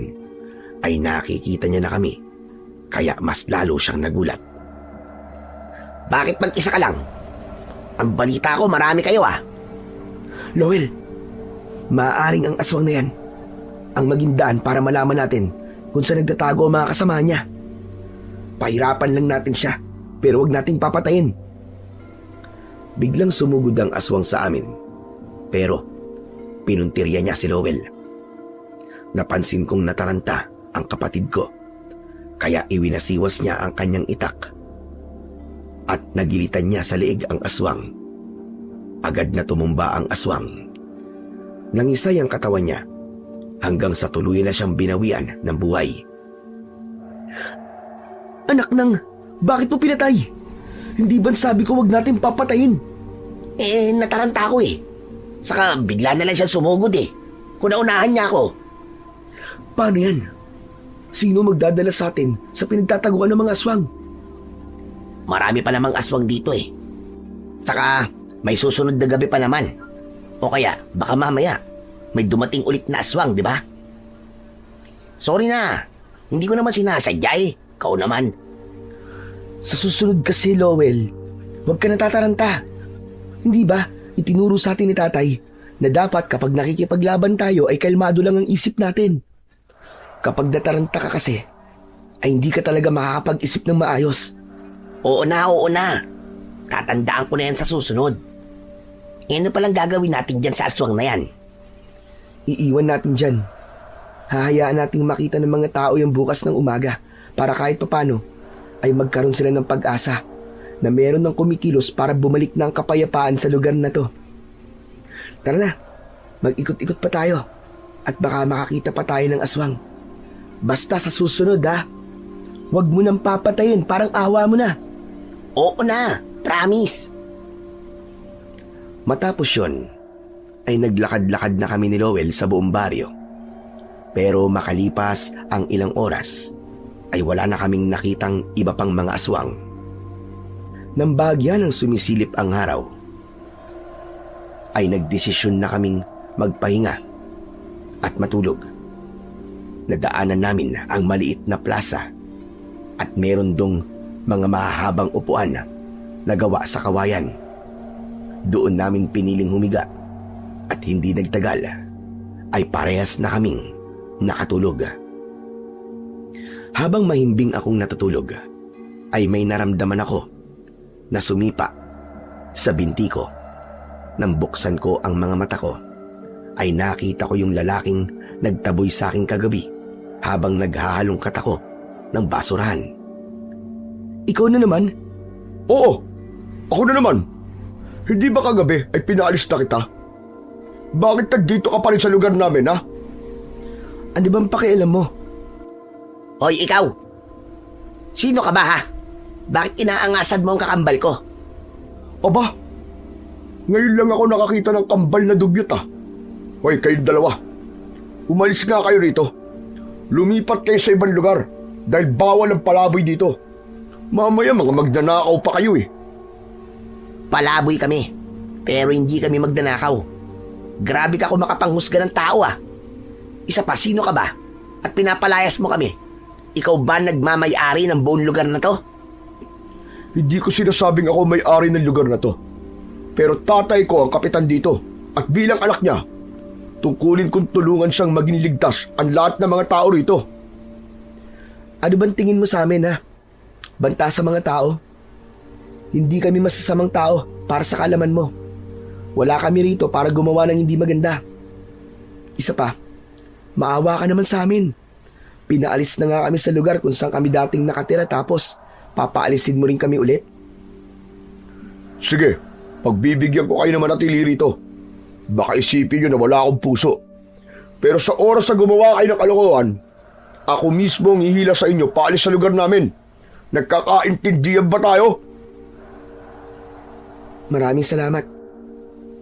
Speaker 1: ay nakikita niya na kami, kaya mas lalo siyang nagulat.
Speaker 2: Bakit mag-isa ka lang? Ang balita ko, marami kayo ah.
Speaker 4: Lowell, maaaring ang aswang na yan ang maging daan para malaman natin kung saan nagtatago ang mga kasama niya. Pahirapan lang natin siya, pero wag nating papatayin. Biglang sumugod ang aswang sa amin, pero pinuntirya niya si Lowell. Napansin kong nataranta ang kapatid ko, kaya iwinasiwas niya ang kanyang itak at nagilitan niya sa leeg ang aswang. Agad na tumumba ang aswang. Nangisay ang katawan niya hanggang sa tuluyan na siyang binawian ng buhay. Anak nang, bakit mo pinatay? Hindi ba sabi ko wag natin papatayin?
Speaker 2: Nataranta ako eh. Saka bigla na lang siya sumugod eh. Kung naunahan niya ako.
Speaker 4: Paano yan? Sino magdadala sa atin sa pinagtataguan ng mga aswang?
Speaker 2: Marami pa namang aswang dito eh. Saka may susunod na gabi pa naman. O kaya baka mamaya may dumating ulit na aswang, di ba? Sorry na. Hindi ko naman sinasadya eh. Kau naman.
Speaker 4: Sa susunod kasi, Lowell, huwag ka natataranta. Hindi ba, itinuro sa atin ni tatay na dapat kapag nakikipaglaban tayo ay kalmado lang ang isip natin. Kapag nataranta ka kasi, ay hindi ka talaga makakapag-isip ng maayos.
Speaker 2: Oo na. Tatandaan ko na yan sa susunod. Ano palang gagawin natin dyan sa aswang na yan?
Speaker 4: Iiwan natin dyan. Hahayaan nating makita ng mga tao yung bukas ng umaga para kahit papano ay magkaroon sila ng pag-asa na meron ng kumikilos para bumalik ng kapayapaan sa lugar na to. Tara na, mag-ikot-ikot pa tayo at baka makakita pa tayo ng aswang. Basta sa susunod ha, huwag mo nang papatayin, parang awa mo na.
Speaker 2: Oo na, promise.
Speaker 1: Matapos yun, ay naglakad-lakad na kami ni Lowell sa buong baryo. Pero makalipas ang ilang oras, ay wala na kaming nakitang iba pang mga aswang. Nang bahagya ng sumisilip ang araw, ay nagdesisyon na kaming magpahinga at matulog. Nadaanan namin ang maliit na plaza at meron dong mga mahahabang upuan na gawa sa kawayan. Doon namin piniling humiga at hindi nagtagal ay parehas na kaming nakatulog. Habang mahimbing akong natutulog ay may naramdaman ako na sumipa sa binti ko. Nang buksan ko ang mga mata ko ay nakita ko yung lalaking nagtaboy sa akin kagabi habang naghahalongkat ako ng basurahan.
Speaker 4: Ikaw na naman?
Speaker 3: Oo, ako na naman. Hindi ba kagabi ay pinaalis na kita? Bakit nandito ka pa rin sa lugar namin, ha?
Speaker 4: Ano bang pakialam mo?
Speaker 2: Hoy, ikaw! Sino ka ba, ha? Bakit inaangasan mo ang kakambal ko?
Speaker 3: Aba, ngayon lang ako nakakita ng kambal na dugyot, ah. Hoy, kayong dalawa. Umalis nga kayo rito. Lumipat kayo sa ibang lugar dahil bawal ang palaboy dito. Mamaya mga magnanakaw pa kayo, eh.
Speaker 2: Palaboy kami, pero hindi kami magnanakaw. Grabe ka kung makapanghusga ng tao, ah. Isa pa, sino ka ba? At pinapalayas mo kami. Ikaw ba nagmamay-ari ng buong lugar na to?
Speaker 3: Hindi ko sinasabing ako may-ari ng lugar na to. Pero tatay ko ang kapitan dito at bilang anak niya, tungkulin kong tulungan siyang maging ligtas ang lahat ng mga tao rito.
Speaker 4: Ano bang tingin mo sa amin, ha? Banta sa mga tao? Hindi kami masasamang tao para sa kalaman mo. Wala kami rito para gumawa ng hindi maganda. Isa pa, maawa ka naman sa amin. Pinaalis na nga kami sa lugar kung saan kami dating nakatira tapos papaalisin mo rin kami ulit.
Speaker 3: Sige, pagbibigyan ko kayo ng manatili rito. Baka isipin nyo na wala akong puso. Pero sa oras na gumawa kayo ng kalokohan, ako mismo ang hihila sa inyo paalis sa lugar namin. Nagkakaintindihan ba tayo?
Speaker 4: Maraming salamat.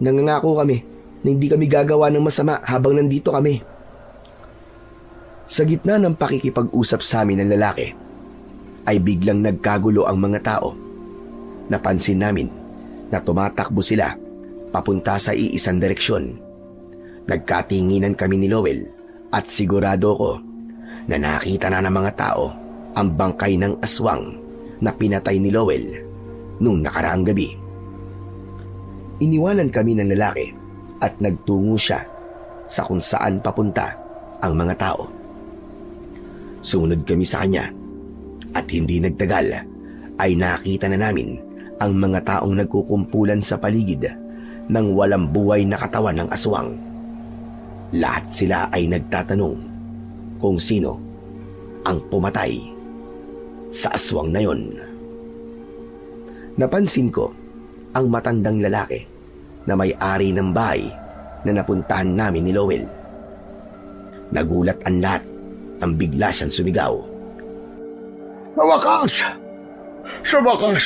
Speaker 4: Nangangako kami na hindi kami gagawa ng masama habang nandito kami.
Speaker 1: Sa gitna ng pakikipag-usap sa amin ng lalaki, ay biglang nagkagulo ang mga tao. Napansin namin na tumatakbo sila papunta sa iisang direksyon. Nagkatinginan kami ni Lowell at sigurado ko na nakita na ng mga tao ang bangkay ng aswang na pinatay ni Lowell nung nakaraang gabi. Iniwanan kami ng lalaki at nagtungo siya sa kung saan papunta ang mga tao. Sumunod kami sa kanya at hindi nagtagal ay nakita na namin ang mga taong nagkukumpulan sa paligid ng walang buhay na katawan ng aswang. Lahat sila ay nagtatanong kung sino ang pumatay sa aswang na yon. Napansin ko ang matandang lalaki na may-ari ng bahay na napuntahan namin ni Lowell. Nagulat ang lahat nang bigla siyang sumigaw.
Speaker 3: Sa wakas! Sa wakas!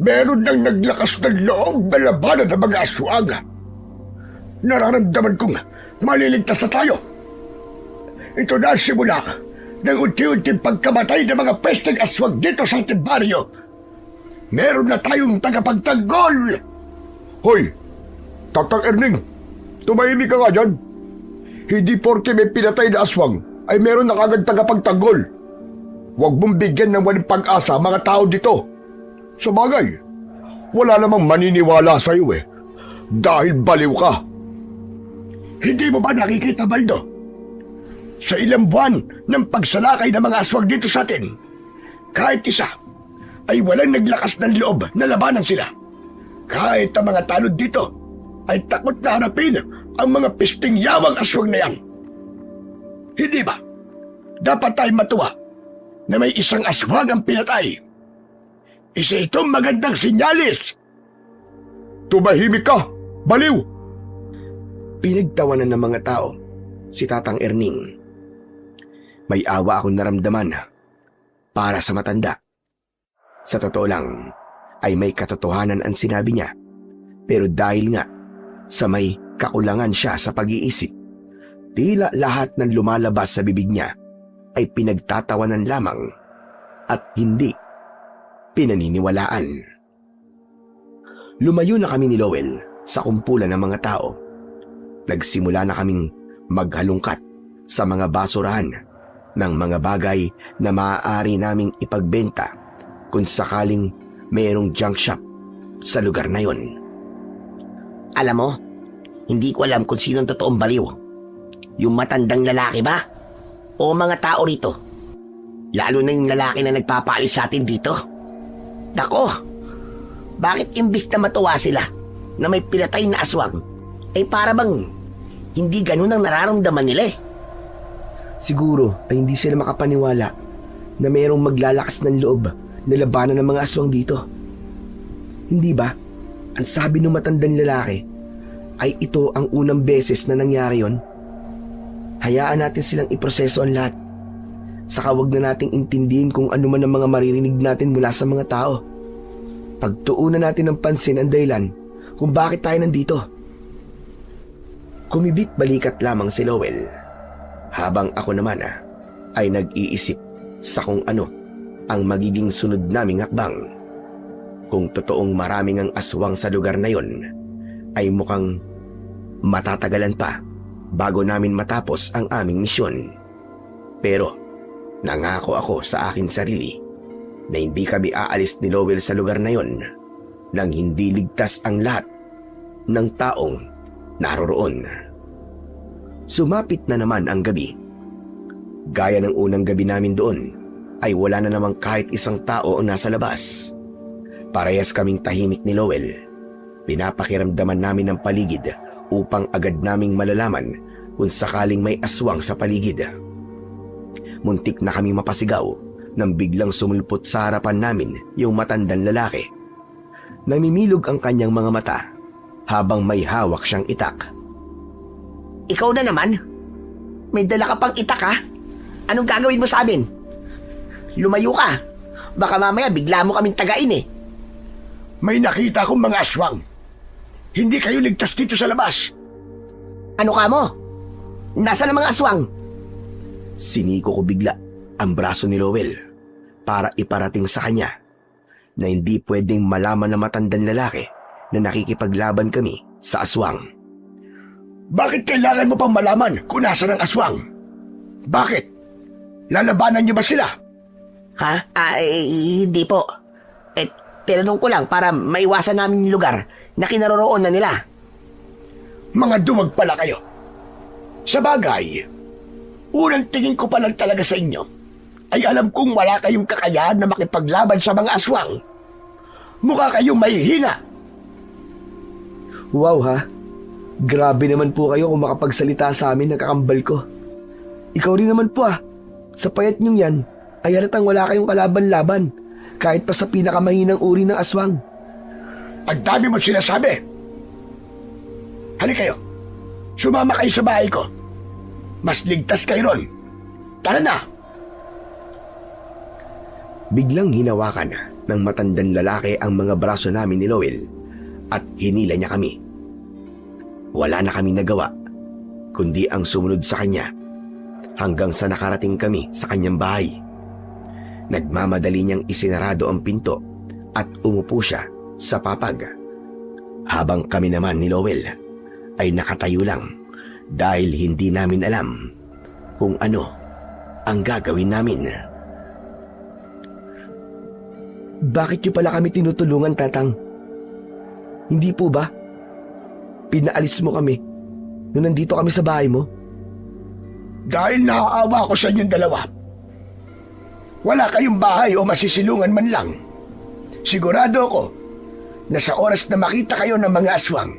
Speaker 3: Meron nang naglakas ng loob na labanan ng mga aswang. Nararamdaman kong maliligtas na tayo. Ito na ang simula ng unti-unting pagkamatay ng mga pesteng aswang dito sa ating baryo. Meron na tayong tagapagtanggol! Hoy! Tatang Erning! Tumahimik ka nga dyan! Hindi porke may pinatay na aswang ay meron na kagad tagapagtanggol. Huwag mong bigyan ng walang pag-asa mga tao dito. Sa bagay, wala namang maniniwala sa iyo, eh. Dahil baliw ka. Hindi mo ba nakikita, Baldo? Sa ilang buwan ng pagsalakay ng mga aswang dito sa atin, kahit isa ay walang naglakas ng loob na labanan sila. Kahit ang mga tanod dito ay takot na harapin ang mga pisting yawang aswang na yan. Hindi ba? Dapat tayo matuwa na may isang aswang ang pinatay. Isa itong magandang sinyalis. Tumahimik ka, baliw!
Speaker 1: Pinagtawanan ng mga tao si Tatang Erning. May awa akong naramdaman para sa matanda. Sa totoo lang ay may katotohanan ang sinabi niya, pero dahil nga sa may kakulangan siya sa pag-iisip, tila lahat ng lumalabas sa bibig niya ay pinagtatawanan lamang at hindi pinaniniwalaan. Lumayo na kami ni Lowell sa kumpulan ng mga tao. Nagsimula na kaming maghalungkat sa mga basurahan ng mga bagay na maaari naming ipagbenta kung sakaling mayroong junk shop sa lugar na yon.
Speaker 2: Alam mo, hindi ko alam kung sino ang totoong baliw. Yung matandang lalaki ba? O mga tao rito? Lalo na yung lalaki na nagpapaalis sa atin dito. Dako, bakit imbis na matuwa sila na may pinatay na aswang, ay para bang hindi ganun ang nararamdaman nila eh?
Speaker 4: Siguro ay hindi sila makapaniwala na mayroong maglalakas ng loob na labanan ng mga aswang dito. Hindi ba? Ang sabi ng matandang lalaki ay ito ang unang beses na nangyari yon. Hayaan natin silang iproseso ang lahat. Saka wag na nating intindihin kung ano man ang mga maririnig natin mula sa mga tao. Pagtuunan natin ng pansin ang dahilan kung bakit tayo nandito.
Speaker 1: Kumibit balikat lamang si Lowell, habang ako naman ay nag-iisip sa kung ano ang magiging sunod naming hakbang. Kung totoong maraming ang aswang sa lugar na yon, ay mukhang matatagalan pa bago namin matapos ang aming misyon. Pero nangako ako sa akin sarili na hindi kami aalis ni Lowell sa lugar na yon nang hindi ligtas ang lahat ng taong naroroon. Sumapit na naman ang gabi. Gaya ng unang gabi namin doon, ay wala na namang kahit isang tao ang nasa labas. Parehas kaming tahimik ni Lowell. Pinapakiramdaman namin ang paligid upang agad naming malalaman kung sakaling may aswang sa paligid. Muntik na kami mapasigaw nang biglang sumulpot sa harapan namin yung matandang lalaki. Namimilog ang kanyang mga mata habang may hawak siyang itak.
Speaker 2: Ikaw na naman? May dala ka pang itak ha? Anong gagawin mo sa amin? Lumayo ka. Baka mamaya bigla mo kaming tagain eh.
Speaker 3: May nakita akong mga aswang. Hindi kayo ligtas dito sa labas.
Speaker 2: Ano ka mo? Nasaan ang mga aswang?
Speaker 1: Siniko ko bigla ang braso ni Lowell para iparating sa kanya na hindi pwedeng malaman ng matandang lalaki na nakikipaglaban kami sa aswang.
Speaker 3: Bakit kailangan mo pang malaman kung nasaan ang aswang? Bakit? Lalabanan niyo ba sila?
Speaker 2: Ha? Hindi po. Tinanong ko lang para maiwasan namin yung lugar na kinaroroonan nila.
Speaker 3: Mga duwag pala kayo. Sa bagay, unang tingin ko pa lang talaga sa inyo ay alam kong wala kayong kakayahan na makipaglaban sa mga aswang. Mukha kayong mahihina.
Speaker 4: Wow ha? Grabe naman po kayo kung makapagsalita sa amin, nakakambal ko. Ikaw rin naman po Sa payat niyong yan, ay halatang wala kayong kalaban-laban. Kahit pa sa pinakamahinang uri ng aswang.
Speaker 3: Ang dami mo sinasabi. Halika kayo. Sumama kayo sa bahay ko. Mas ligtas kayo ron. Tara na.
Speaker 1: Biglang hinawakan ng matandang lalaki ang mga braso namin ni Lowell at hinila niya kami. Wala na kami nagawa, kundi ang sumunod sa kanya hanggang sa nakarating kami sa kanyang bahay. Nagmamadali niyang isinarado ang pinto at umupo siya sa papag. Habang kami naman ni Lowell ay nakatayo lang dahil hindi namin alam kung ano ang gagawin namin.
Speaker 4: Bakit niyo pala kami tinutulungan, Tatang? Hindi po ba? Pinaalis mo kami nung nandito kami sa bahay mo?
Speaker 3: Dahil naaawa ko sa inyong dalawa. Wala kayong bahay o masisilungan man lang. Sigurado ako na sa oras na makita kayo ng mga aswang,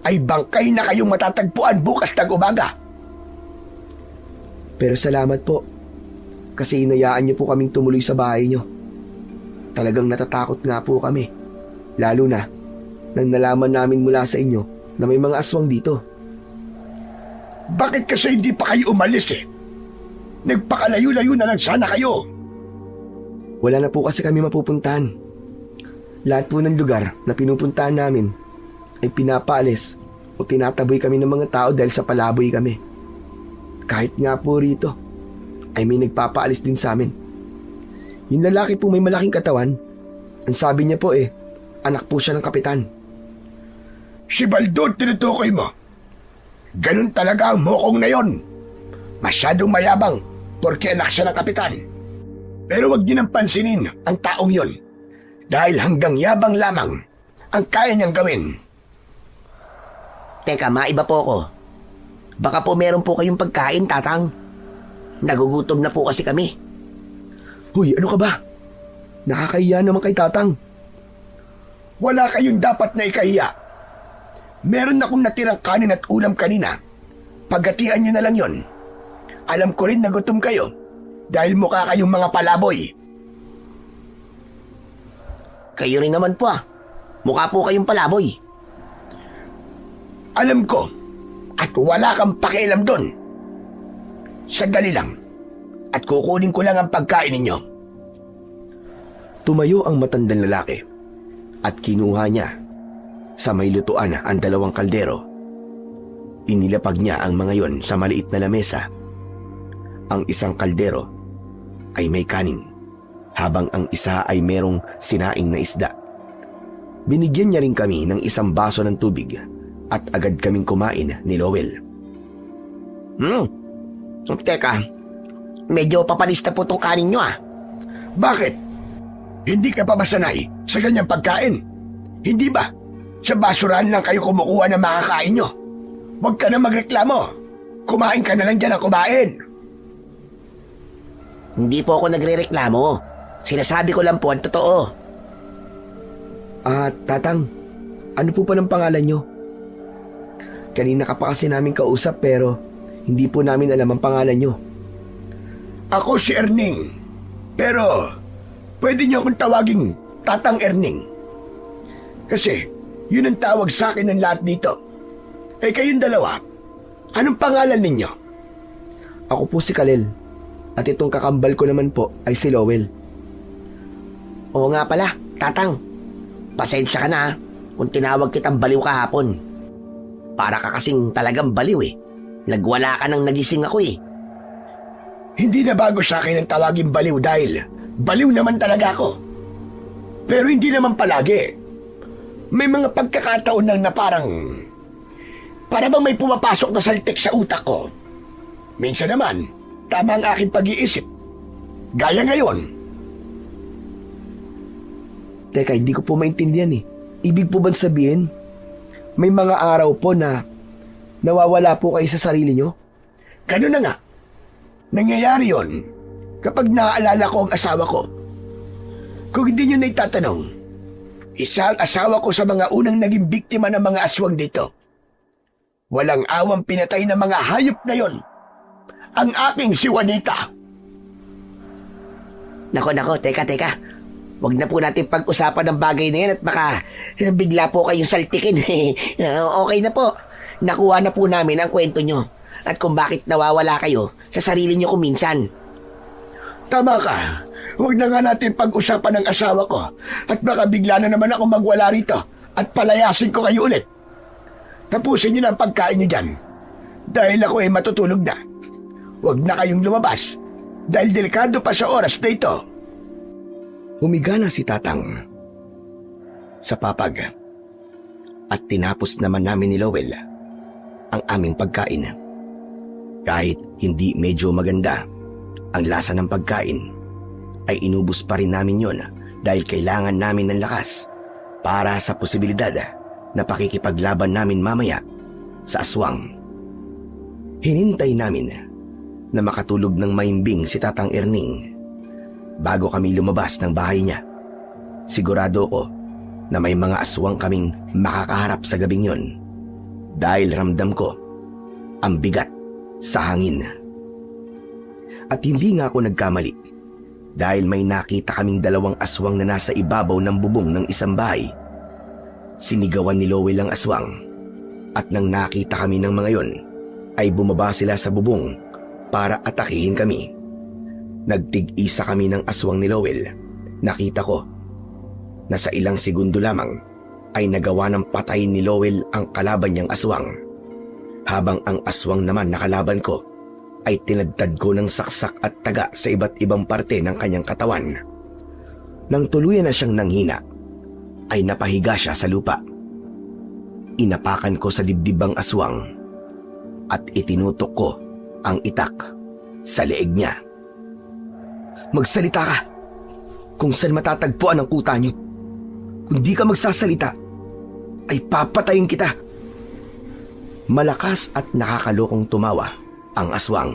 Speaker 3: ay bangkay na kayong matatagpuan bukas ng umaga.
Speaker 4: Pero salamat po, kasi inayaan niyo po kaming tumuloy sa bahay niyo. Talagang natatakot nga po kami, lalo na nang nalaman namin mula sa inyo na may mga aswang dito.
Speaker 3: Bakit kasi hindi pa kayo umalis eh? Nagpakalayo-layo na lang sana kayo.
Speaker 4: Wala na po kasi kami mapupuntahan. Lahat po ng lugar na pinupuntahan namin ay pinapaalis o tinataboy kami ng mga tao dahil sa palaboy kami. Kahit nga po rito ay may nagpapaalis din sa amin. Yung lalaki po may malaking katawan, ang sabi niya po anak po siya ng kapitan.
Speaker 3: Si Baldo tinutukoy mo. Ganun talaga ang mokong na yon. Masyadong mayabang porque anak siya ng kapitan. Pero wag niyo nang pansinin ang taong yon dahil hanggang yabang lamang ang kaya niyang gawin.
Speaker 2: Teka, maiba po ako. Baka po meron po kayong pagkain, Tatang. Nagugutom na po kasi kami.
Speaker 4: Hoy, ano ka ba? Nakakahiya naman kay Tatang.
Speaker 3: Wala kayong dapat na ikahiya. Meron akong natirang kanin at ulam kanina. Paghatian niyo na lang yon. Alam ko rin na gutom kayo dahil mukha kayong mga palaboy.
Speaker 2: Kayo rin naman po Mukha po kayong palaboy.
Speaker 3: Alam ko at wala kang pakialam doon. Sandali lang at kukunin ko lang ang pagkain ninyo.
Speaker 1: Tumayo ang matandang lalaki at kinuha niya sa may lutuan ang 2 kaldero. Inilapag niya ang mga yon sa maliit na lamesa. Ang isang kaldero ay may kanin, habang ang isa ay merong sinaing na isda. Binigyan niya rin kami ng isang baso ng tubig at agad kaming kumain ni Lowell.
Speaker 2: Teka, medyo papanista po tong kanin nyo
Speaker 3: Bakit? Hindi ka pa ba sanay sa ganyang pagkain? Hindi ba? Sa basurahan lang kayo kumukuha ng makakain nyo. Huwag ka na magreklamo. Kumain ka na lang dyan ang kumain.
Speaker 2: Hindi po ako nagrereklamo. Sinasabi ko lang po ang totoo.
Speaker 4: Tatang, ano po pa ng pangalan nyo? Kanina ka pa kasi namin kausap pero hindi po namin alam ang pangalan nyo.
Speaker 3: Ako si Erning. Pero pwede niyo akong tawaging Tatang Erning. Kasi yun ang tawag sa akin ng lahat dito. Kayong dalawa, anong pangalan ninyo?
Speaker 4: Ako po si Kalel. At itong kakambal ko naman po ay si Lowell.
Speaker 2: Oo nga pala, Tatang. Pasensya ka na kung tinawag kitang baliw kahapon. Para ka kasing talagang baliw Nagwala ka nang nagising ako
Speaker 3: Hindi na bago sa akin ang tawaging baliw dahil baliw naman talaga ako. Pero hindi naman palagi. May mga pagkakataon lang na para bang may pumapasok na saltik sa utak ko. Minsan naman, tama ang aking pag-iisip. Gaya ngayon.
Speaker 4: Teka, hindi ko po maintindihan Ibig po bang sabihin, may mga araw po na nawawala po kayo sa sarili nyo?
Speaker 3: Ganun na nga. Nangyayari yon kapag naaalala ko ang asawa ko. Kung hindi nyo na itatanong, isa ang asawa ko sa mga unang naging biktima ng mga aswang dito. Walang awang pinatay ng mga hayop na yon. Ang aking si Juanita.
Speaker 2: Nako, teka. Huwag na po natin pag-usapan ng bagay na yan at baka bigla po kayong saltikin. Okay na po. Nakuha na po namin ang kwento nyo at kung bakit nawawala kayo sa sarili nyo kuminsan.
Speaker 3: Tama ka. Huwag na nga natin pag-usapan ng asawa ko at baka bigla na naman ako magwala rito at palayasin ko kayo ulit. Tapusin nyo na ang pagkain nyo dyan dahil ako ay matutulog na. Huwag na kayong lumabas dahil delikado pa sa oras na ito.
Speaker 1: Humiga na si Tatang sa papag at tinapos naman namin ni Lowell ang aming pagkain. Kahit hindi medyo maganda ang lasa ng pagkain, ay inubos pa rin namin yon dahil kailangan namin ng lakas para sa posibilidad na pakikipaglaban namin mamaya sa aswang. Hinintay namin na makatulog ng mahimbing si Tatang Erning bago kami lumabas ng bahay niya. Sigurado ko na may mga aswang kaming makakaharap sa gabing yon dahil ramdam ko ang bigat sa hangin. At hindi nga ako nagkamali dahil may nakita kaming 2 aswang na nasa ibabaw ng bubong ng isang bahay. Sinigawan ni Lowell ang aswang at nang nakita kami ng mga yon ay bumaba sila sa bubong para atakihin kami. Nagtig-isa kami ng aswang ni Lowell. Nakita ko na sa ilang segundo lamang ay nagawa ng patay ni Lowell ang kalaban niyang aswang. Habang ang aswang naman na kalaban ko ay tinadtad ko ng saksak at taga sa iba't ibang parte ng kanyang katawan. Nang tuluyan na siyang nanghina, ay napahiga siya sa lupa. Inapakan ko sa dibdib ang aswang at itinutok ko ang itak sa leeg niya.
Speaker 4: Magsalita ka kung saan matatagpuan ang kuta niyo. Kung di ka magsasalita, ay papatayin kita.
Speaker 1: Malakas at nakakalokong tumawa ang aswang.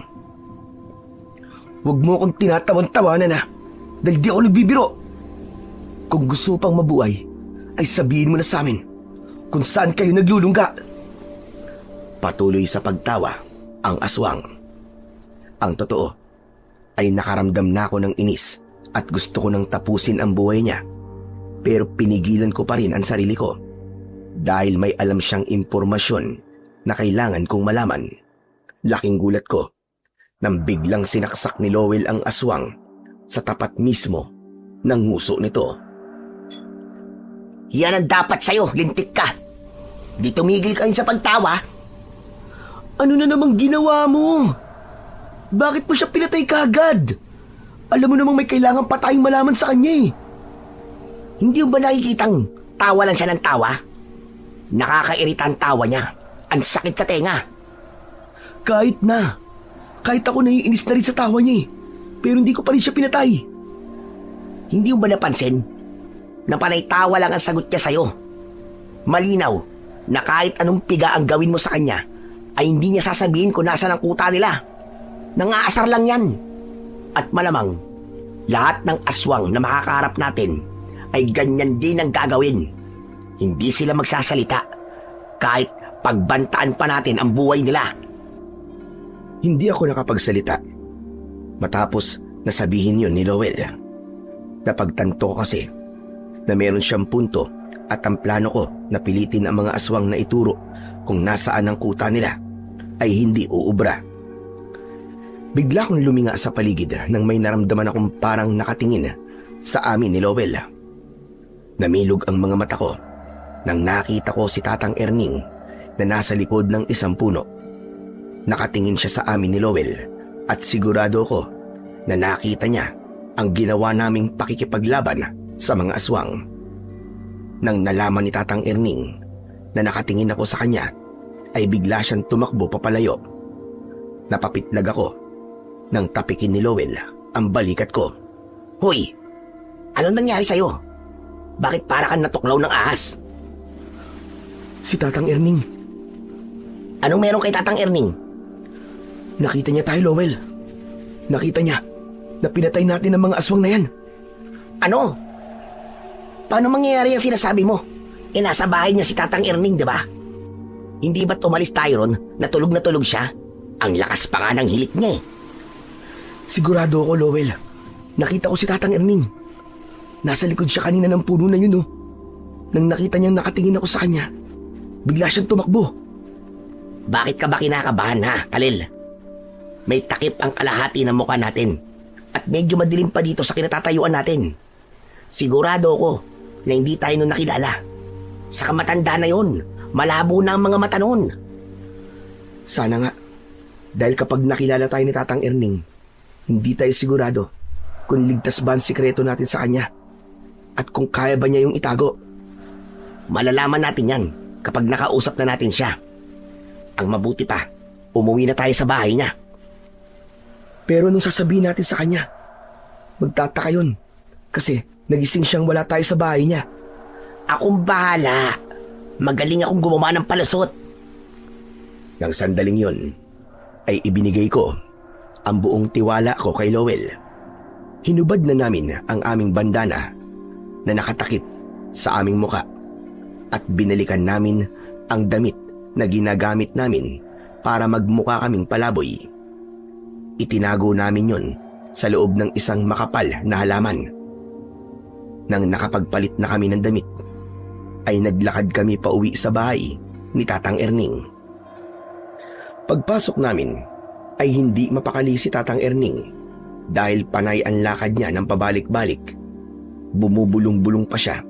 Speaker 4: Huwag mo akong tinatawan-tawanan na dahil di ako nagbibiro. Kung gusto pang mabuhay, ay sabihin mo na sa amin kung saan kayo naglulungga.
Speaker 1: Patuloy sa pagtawa ang aswang. Ang totoo ay nakaramdam na ako ng inis at gusto ko nang tapusin ang buhay niya. Pero pinigilan ko pa rin ang sarili ko dahil may alam siyang impormasyon na kailangan kong malaman. Laking gulat ko nang biglang sinaksak ni Lowell ang aswang sa tapat mismo ng nguso nito.
Speaker 2: Yan ang dapat sa'yo, lintik ka. Di tumigil ka rin sa pagtawa.
Speaker 4: Ano na namang ginawa mo? Bakit mo siya pinatay kaagad? Alam mo namang may kailangan pa tayong malaman sa kanya eh.
Speaker 2: Hindi mo ba nakikitang tawa lang siya ng tawa? Nakakairita ang tawa niya. Ang sakit sa tenga.
Speaker 4: Kahit ako naiinis na rin sa tawa niya eh. Pero hindi ko pa rin siya pinatay.
Speaker 2: Hindi mo ba napansin na panay tawa lang ang sagot niya sa'yo? Malinaw na kahit anong piga ang gawin mo sa kanya, ay hindi niya sasabihin kung nasa ng kuta nila. Nangaasar lang yan. At malamang, lahat ng aswang na makakaharap natin ay ganyan din ang gagawin. Hindi sila magsasalita kahit pagbantaan pa natin ang buhay nila.
Speaker 1: Hindi ako nakapagsalita matapos nasabihin yun ni Lowell. Napagtanto ko kasi na meron siyang punto at ang plano ko na pilitin ang mga aswang na ituro kung nasaan ang kuta nila ay hindi uubra. Bigla akong luminga sa paligid nang may naramdaman akong parang nakatingin sa amin ni Lowell. Namilog ang mga mata ko nang nakita ko si Tatang Erning na nasa likod ng isang puno. Nakatingin siya sa amin ni Lowell at sigurado ko na nakita niya ang ginawa naming pakikipaglaban sa mga aswang. Nang nalaman ni Tatang Erning na nakatingin ako sa kanya, ay bigla siyang tumakbo papalayo. Napapitlag ako nang tapikin ni Lowell ang balikat ko.
Speaker 2: Hoy! Anong nangyari sa'yo? Bakit para kang natuklaw ng ahas?
Speaker 4: Si Tatang Erning.
Speaker 2: Anong meron kay Tatang Erning?
Speaker 4: Nakita niya tayo, Lowell. Nakita niya na pinatay natin ang mga aswang na yan.
Speaker 2: Ano? Paano mangyayari ang sinasabi mo? Nasa bahay niya si Tatang Erning, di ba? Hindi ba't umalis tayo ron na tulog siya? Ang lakas pa nga ng hilik niya eh.
Speaker 4: Sigurado ako, Lowell. Nakita ko si Tatang Erning. Nasa likod siya kanina ng puno na yun, oh. Nang nakita niyang nakatingin ako sa kanya, bigla siyang tumakbo.
Speaker 2: Bakit ka ba kinakabahan ha, Kalil? May takip ang kalahati ng mukha natin at medyo madilim pa dito sa kinatatayuan natin. Sigurado ako na hindi tayo nun nakilala. Sa kamatanda na yun, malabo na ang mga mata nun.
Speaker 4: Sana nga. Dahil kapag nakilala tayo ni Tatang Erning, hindi tayo sigurado kung ligtas ba ang sikreto natin sa kanya at kung kaya ba niya yung itago.
Speaker 2: Malalaman natin yan kapag nakausap na natin siya. Ang mabuti pa, umuwi na tayo sa bahay niya.
Speaker 4: Pero anong sasabihin natin sa kanya? Magtataka yun kasi nagising siyang wala tayo sa bahay niya.
Speaker 2: Akong bahala. Magaling akong gumawa ng palusot.
Speaker 1: Nang sandaling yun, ay ibinigay ko ang buong tiwala ko kay Lowell. Hinubad na namin ang aming bandana na nakatakip sa aming muka at binalikan namin ang damit na ginagamit namin para magmukha kaming palaboy. Itinago namin yon sa loob ng isang makapal na halaman. Nang nakapagpalit na kami ng damit, ay naglakad kami pauwi sa bahay ni Tatang Erning. Pagpasok namin, ay hindi mapakali si Tatang Erning dahil panay ang lakad niya ng pabalik-balik. Bumubulong-bulong pa siya.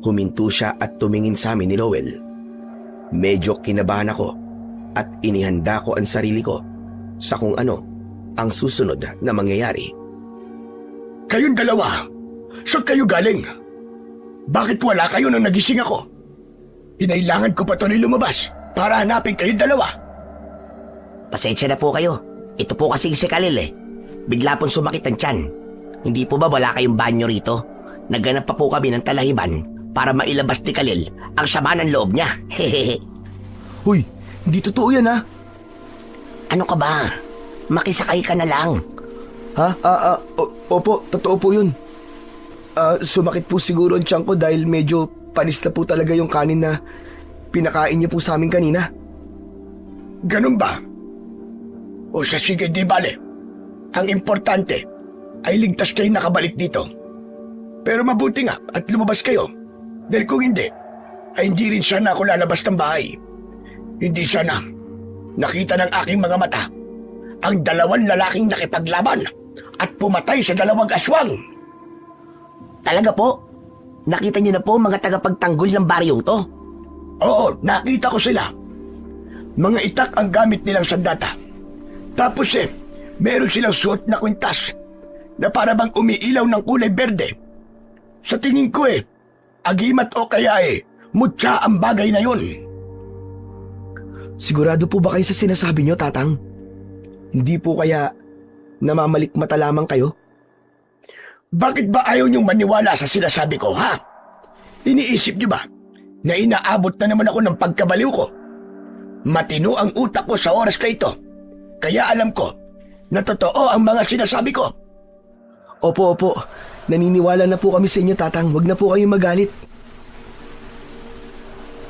Speaker 1: Huminto siya at tumingin sa amin ni Lowell. Medyo kinabahan ako at inihanda ko ang sarili ko sa kung ano ang susunod na mangyayari.
Speaker 3: Kayong dalawa, saan kayo galing? Bakit wala kayo nung nagising ako? Hinailangan ko pa tuloy lumabas para hanapin kayong dalawa.
Speaker 2: Pasensya na po kayo. Ito po kasing si Khalil eh. Bigla pong sumakit ang tiyan. Hindi po ba wala kayong banyo rito? Nagganap pa po kami ng talahiban para mailabas ni Khalil ang sama ng loob niya. Hehehe.
Speaker 4: Hoy, hindi totoo yan ha.
Speaker 2: Ano ka ba? Makisakay ka na lang.
Speaker 4: Ha? Opo, totoo po yun. Sumakit po siguro ang tiyan ko dahil medyo panis na po talaga yung kanin na pinakain niyo po sa amin kanina.
Speaker 3: Ganun ba? O sa sige, di bale. Ang importante ay ligtas kayo nakabalik dito. Pero mabuti nga at lumabas kayo. Dahil kung hindi, ay hindi rin sana ako lalabas ng bahay. Hindi sana nakita ng aking mga mata ang dalawang lalaking nakipaglaban at pumatay sa dalawang aswang.
Speaker 2: Talaga po? Nakita niyo na po mga tagapagtanggol ng baryong to?
Speaker 3: Oo, nakita ko sila. Mga itak ang gamit nilang sandata. Tapos meron silang suot na kwintas na para bang umiilaw ng kulay berde. Sa tingin ko agimat o kaya mutya ang bagay na yun.
Speaker 4: Sigurado po ba kayo sa sinasabi niyo, Tatang? Hindi po kaya namamalikmata lamang kayo?
Speaker 3: Bakit ba ayaw niyong maniwala sa sinasabi ko, ha? Iniisip niyo ba na inaabot na naman ako ng pagkabaliw ko? Matino ang utak ko sa oras na ito. Kaya alam ko na totoo ang mga sinasabi ko.
Speaker 4: Opo. Naniniwala na po kami sa inyo, Tatang. Huwag na po kayong magalit.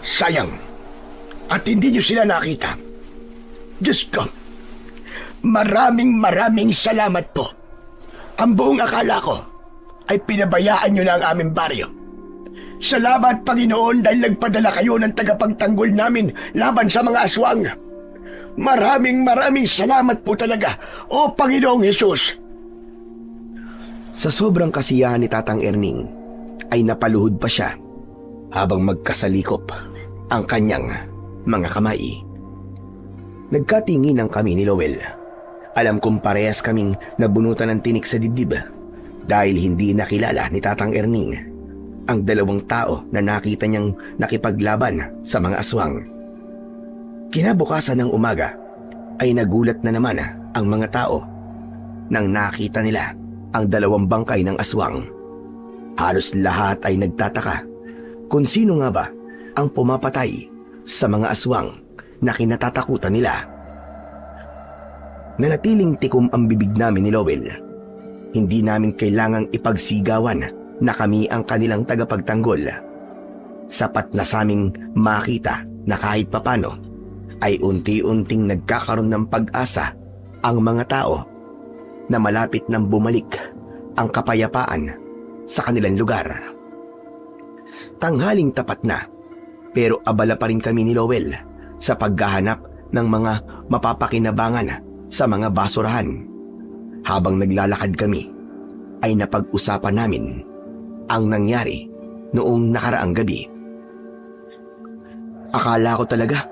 Speaker 3: Sayang. At hindi niyo sila nakita. Diyos ko. Maraming salamat po. Ang buong akala ko ay pinabayaan niyo na ang aming baryo. Salamat, Panginoon, dahil nagpadala kayo ng tagapagtanggol namin laban sa mga aswang. Maraming salamat po talaga, O Panginoong Hesus.
Speaker 1: Sa sobrang kasiyahan ni Tatang Erning, ay napaluhod pa siya habang magkasalikop ang kanyang mga kamay. Nagkatinginan kami ni Lowell. Alam kong parehas kaming nabunutan ng tinik sa dibdib dahil hindi nakilala ni Tatang Erning ang dalawang tao na nakita niyang nakipaglaban sa mga aswang. Kinabukasan ng umaga ay nagulat na naman ang mga tao nang nakita nila ang dalawang bangkay ng aswang. Halos lahat ay nagtataka kung sino nga ba ang pumapatay sa mga aswang na kinatatakutan nila. Nanatiling tikom ang bibig namin ni Lowell. Hindi namin kailangang ipagsigawan na kami ang kanilang tagapagtanggol. Sapat na saming makita na kahit papano ay unti-unting nagkakaroon ng pag-asa ang mga tao na malapit nang bumalik ang kapayapaan sa kanilang lugar. Tanghaling tapat na, pero abala pa rin kami ni Lowell sa paghahanap ng mga mapapakinabangan sa mga basurahan. Habang naglalakad kami, ay napag-usapan namin ang nangyari noong nakaraang gabi. Akala ko talaga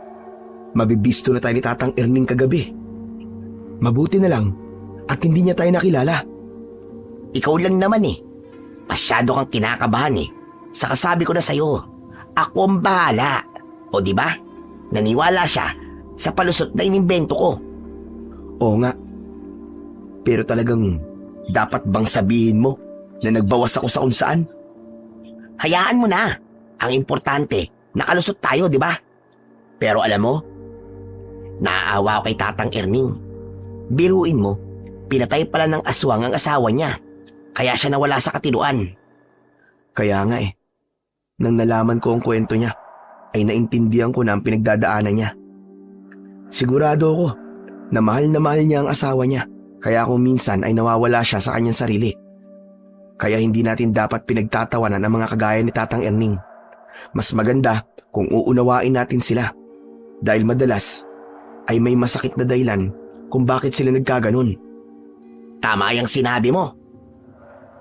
Speaker 1: mabibisto na tayo ni Tatang Erning kagabi. Mabuti na lang at hindi niya tayo nakilala.
Speaker 2: Ikaw lang naman Masyado kang kinakabahan Saka sabi ko na sa'yo, ako ang bahala. O di ba? Naniwala siya sa palusot na inimbento ko.
Speaker 1: Oo nga. Pero talagang dapat bang sabihin mo na nagbawas ako sa kung saan?
Speaker 2: Hayaan mo na. Ang importante, nakalusot tayo, di ba? Pero alam mo, naaawa ako kay Tatang Erning. Biruin mo, pinatay pala ng aswang ang asawa niya. Kaya siya nawala sa katinuan.
Speaker 1: Kaya nga nang nalaman ko ang kwento niya, ay naintindihan ko na ang pinagdadaanan niya. Sigurado ako na mahal niya ang asawa niya, kaya kung minsan ay nawawala siya sa kanyang sarili. Kaya hindi natin dapat pinagtatawanan ang mga kagaya ni Tatang Erning. Mas maganda kung uunawain natin sila, dahil madalas ay may masakit na dahilan kung bakit sila nagkaganon.
Speaker 2: Tama yung sinabi mo.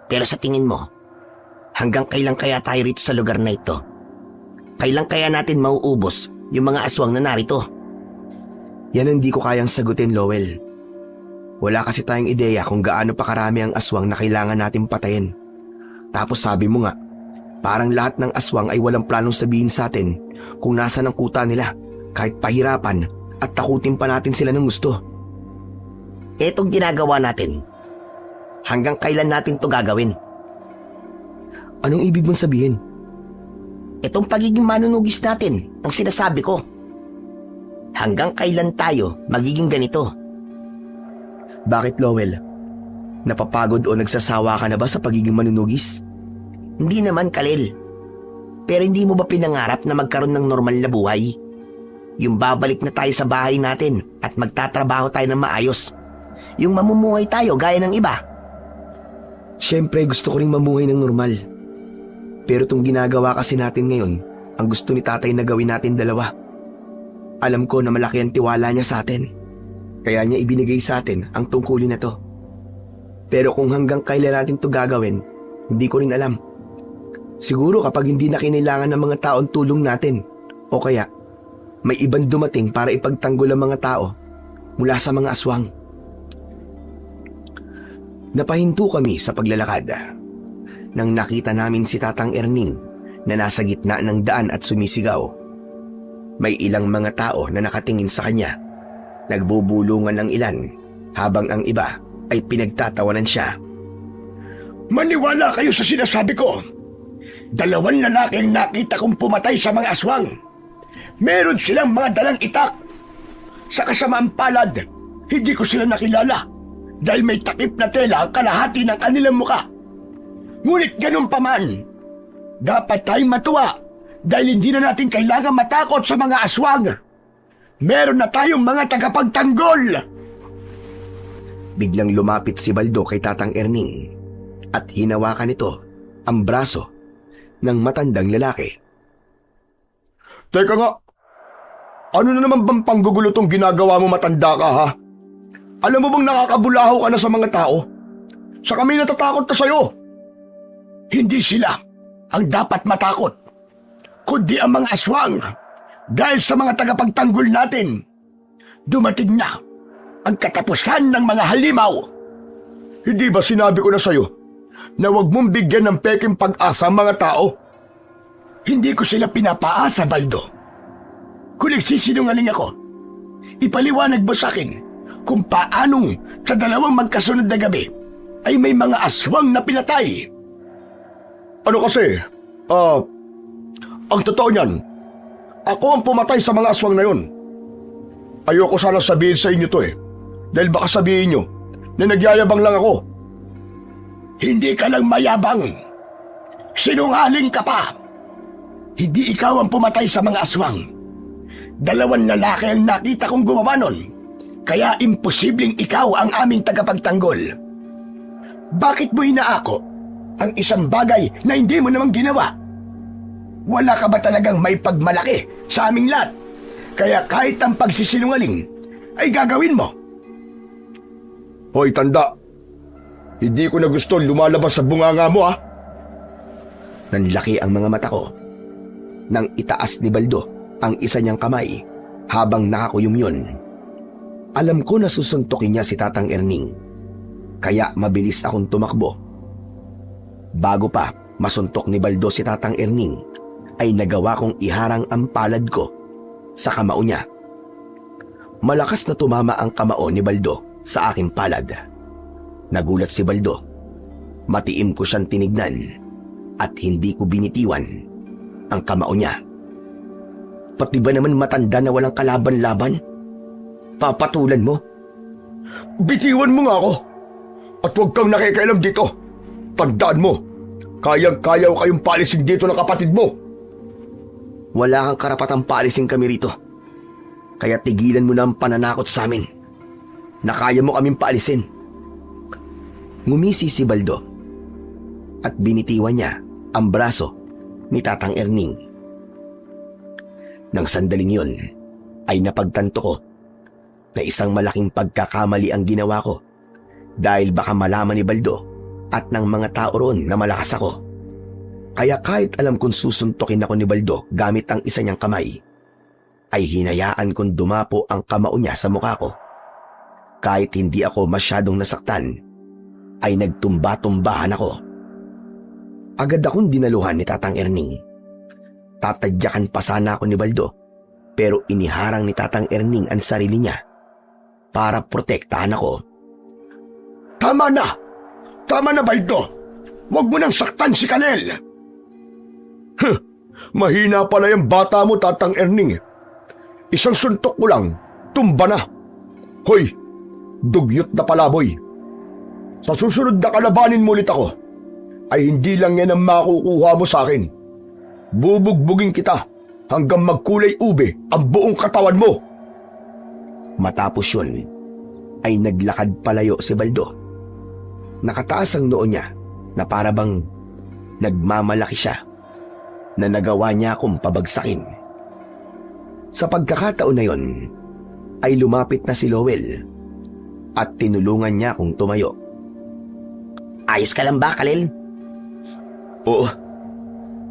Speaker 2: Pero sa tingin mo, hanggang kailan kaya tayo rito sa lugar na ito? Kailan kaya natin mauubos yung mga aswang na narito?
Speaker 1: Yan ang hindi ko kayang sagutin, Lowell. Wala kasi tayong ideya kung gaano pa karami ang aswang na kailangan natin patayin. Tapos sabi mo nga, parang lahat ng aswang ay walang planong sabihin sa atin kung nasaan ang kuta nila, kahit pahirapan at takutin pa natin sila ng gusto.
Speaker 2: Etong ginagawa natin. Hanggang kailan natin to gagawin?
Speaker 1: Anong ibig mong sabihin?
Speaker 2: Itong pagiging manunugis natin ang sinasabi ko. Hanggang kailan tayo magiging ganito?
Speaker 1: Bakit, Lowell? Napapagod o nagsasawa ka na ba sa pagiging manunugis?
Speaker 2: Hindi naman, Kalel. Pero hindi mo ba pinangarap na magkaroon ng normal na buhay? Yung babalik na tayo sa bahay natin at magtatrabaho tayo ng maayos. Yung mamumuhay tayo gaya ng iba.
Speaker 1: Siyempre, gusto ko ring mamuhay ng normal. Pero itong ginagawa kasi natin ngayon, ang gusto ni tatay na gawin natin dalawa. Alam ko na malaki ang tiwala niya sa atin. Kaya niya ibinigay sa atin ang tungkulin na to. Pero kung hanggang kailan natin to gagawin, hindi ko rin alam. Siguro kapag hindi na kinailangan ng mga taong tulong natin, o kaya may ibang dumating para ipagtanggol ang mga tao mula sa mga aswang. Napahinto kami sa paglalakad nang nakita namin si Tatang Erning na nasa gitna ng daan at sumisigaw. May ilang mga tao na nakatingin sa kanya. Nagbubulungan ng ilan habang ang iba ay pinagtatawanan siya.
Speaker 3: Maniwala kayo sa sinasabi ko. 2 lalaki ang nakita kong pumatay sa mga aswang. Meron silang mga dalang itak. Sa kasamaang palad, hindi ko sila nakilala dahil may takip na tela ang kalahati ng kanilang muka. Ngunit ganun pa man, dapat tayong matuwa dahil hindi na natin kailangan matakot sa mga aswang. Meron na tayong mga tagapagtanggol.
Speaker 1: Biglang lumapit si Baldo kay Tatang Erning at hinawakan nito ang braso ng matandang lalaki.
Speaker 3: Teka nga, ano na naman bang panggugulo tong ginagawa mo, matanda ka, ha? Alam mo bang nakakabulaho ka na sa mga tao? Sa kami natatakot na sa'yo. Hindi sila ang dapat matakot, kundi ang mga aswang. Dahil sa mga tagapagtanggol natin, dumating na ang katapusan ng mga halimaw. Hindi ba sinabi ko na sa'yo na huwag mong bigyan ng peking pag-asa ang mga tao? Hindi ko sila pinapaasa, Baldo. Kung nagsisinungaling ako, ipaliwanag mo sa akin kung paanong sa 2 magkasunod na gabi ay may mga aswang na pinatay. Ano kasi, ang totoo niyan, ako ang pumatay sa mga aswang na yun. Ayoko sana sabihin sa inyo to dahil baka sabihin nyo na nagyayabang lang ako. Hindi ka lang mayabang. Sinungaling ka pa. Hindi ikaw ang pumatay sa mga aswang. 2 lalaki ang nakita kong gumawa nun. Kaya imposibleng ikaw ang aming tagapagtanggol. Bakit mo inaako ang isang bagay na hindi mo namang ginawa? Wala ka ba talagang may pagmalaki sa aming lahat? Kaya kahit ang pagsisinungaling ay gagawin mo. Hoy, tanda. Hindi ko na gusto lumalabas sa bunganga mo, ha?
Speaker 1: Nanlaki ang mga mata ko nang itaas ni Baldo ang isa niyang kamay habang nakakuyom. Alam ko na susuntukin niya si Tatang Erning, kaya mabilis akong tumakbo. Bago pa masuntok ni Baldo si Tatang Erning, ay nagawa kong iharang ang palad ko sa kamao niya. Malakas na tumama ang kamao ni Baldo sa aking palad. Nagulat si Baldo. Matiim ko siyang tinignan at hindi ko binitiwan ang kamao niya. Pati ba naman matanda na walang kalaban-laban? Papatulan mo?
Speaker 3: Bitiwan mo nga ako. At huwag kang nakikialam dito. Tandaan mo, kayang-kaya ko kayong paalisin dito ng kapatid mo.
Speaker 1: Wala kang karapatang paalisin kami rito. Kaya tigilan mo na ang pananakot sa amin na kaya mo kaming paalisin. Ngumisi si Baldo at binitiwan niya ang braso ni Tatang Erning. Nang sandaling yun ay napagtanto ko na isang malaking pagkakamali ang ginawa ko dahil baka malaman ni Baldo at ng mga tao roon na malakas ako. Kaya kahit alam kong susuntokin ako ni Baldo gamit ang isa niyang kamay, ay hinayaan kong dumapo ang kamao niya sa mukha ko. Kahit hindi ako masyadong nasaktan, ay nagtumba-tumbahan ako. Agad akong dinaluhan ni Tatang Erning. Tatadyakan pa sana ako ni Baldo, Pero iniharang ni Tatang Erning ang sarili niya para protektahan ako.
Speaker 3: Tama na! Tama na, Baldo! Huwag mo nang saktan si Kalel!
Speaker 4: Mahina pala yung bata mo, Tatang Erning. Isang suntok ko lang, tumba na. Hoy, dugyot na palaboy. Sa susunod na kalabanin mo ulit ako, ay hindi lang yan ang makukuha mo sa akin. Bubugbugin kita hanggang magkulay ube ang buong katawan mo.
Speaker 1: Matapos yun, ay naglakad palayo si Baldo. Nakataas ang noo niya na para bang nagmamalaki siya na nagawa niya akong pabagsakin. Sa pagkakataon na yon, ay lumapit na si Lowell at tinulungan niya akong tumayo.
Speaker 2: Ayos ka lang ba, Kalel?
Speaker 1: Oo,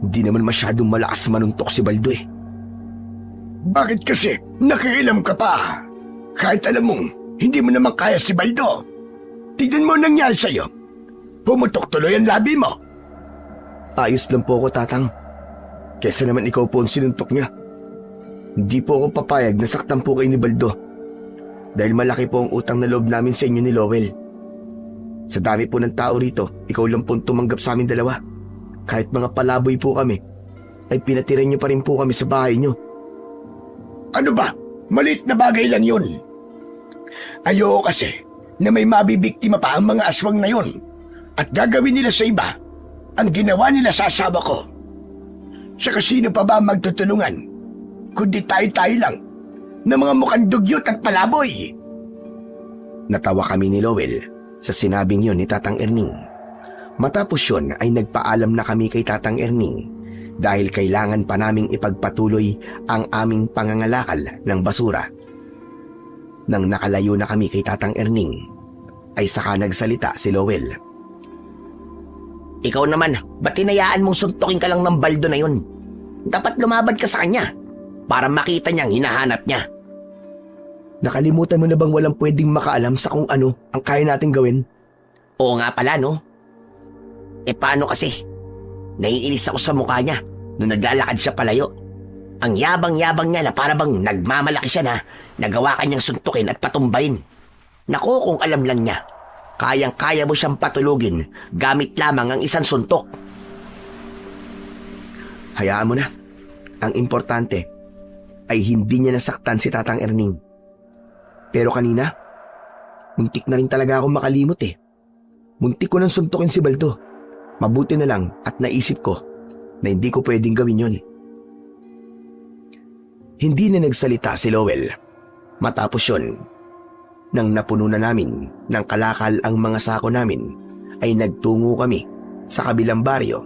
Speaker 1: di naman masyadong malakas manuntok si Baldo eh.
Speaker 3: Bakit kasi nakikialam ka pa? Kahit alam mong hindi mo naman kaya si Baldo. Tignan mo ang nangyari sa'yo. Pumutok tuloy ang labi mo.
Speaker 1: Ayos lang po ako, Tatang. Kesa naman ikaw po ang sinuntok niya. Hindi po ako papayag na saktan po kayo ni Baldo. Dahil malaki po ang utang na loob namin sa inyo ni Lowell. Sa dami po ng tao rito, ikaw lang po tumanggap sa amin dalawa. Kahit mga palaboy po kami, ay pinatira niyo pa rin po kami sa bahay niyo.
Speaker 3: Ano ba? Maliit na bagay lang yun. Ayoko kasi na may mabibiktima pa ang mga aswang na yun at gagawin nila sa iba ang ginawa nila sa asawa ko. Saka sino pa ba magtutulungan kundi tayo-tayo lang na mga mukhang dugyot at palaboy?
Speaker 1: Natawa kami ni Lowell sa sinabing yun ni Tatang Erning. Matapos yun ay nagpaalam na kami kay Tatang Erning dahil kailangan pa naming ipagpatuloy ang aming pangangalakal ng basura. Nang nakalayo na kami kay Tatang Erning, ay saka nagsalita si Lowell.
Speaker 2: Ikaw naman, ba't tinayaan mong suntukin ka lang ng Baldo na yun? Dapat lumabad ka sa kanya para makita niyang hinahanap niya.
Speaker 1: Nakalimutan mo na bang walang pwedeng makaalam sa kung ano ang kaya nating gawin?
Speaker 2: Oo nga pala, no? Paano kasi? Naiinis ako sa mukha niya nung naglalakad siya palayo. Ang yabang-yabang niya na para bang nagmamalaki siya na nagawa kanyang suntukin at patumbayin. Naku, kung alam lang niya, kayang-kaya mo siyang patulugin gamit lamang ang isang suntok.
Speaker 1: Hayaan mo na. Ang importante ay hindi niya nasaktan si Tatang Erning. Pero kanina, muntik na rin talaga ako makalimot eh. Muntik ko nang suntukin si Baldo. Mabuti na lang at naisip ko na hindi ko pwedeng gawin yon. Hindi na nagsalita si Lowell. Matapos yon, nang napuno na namin ng kalakal ang mga sako namin, ay nagtungo kami sa kabilang baryo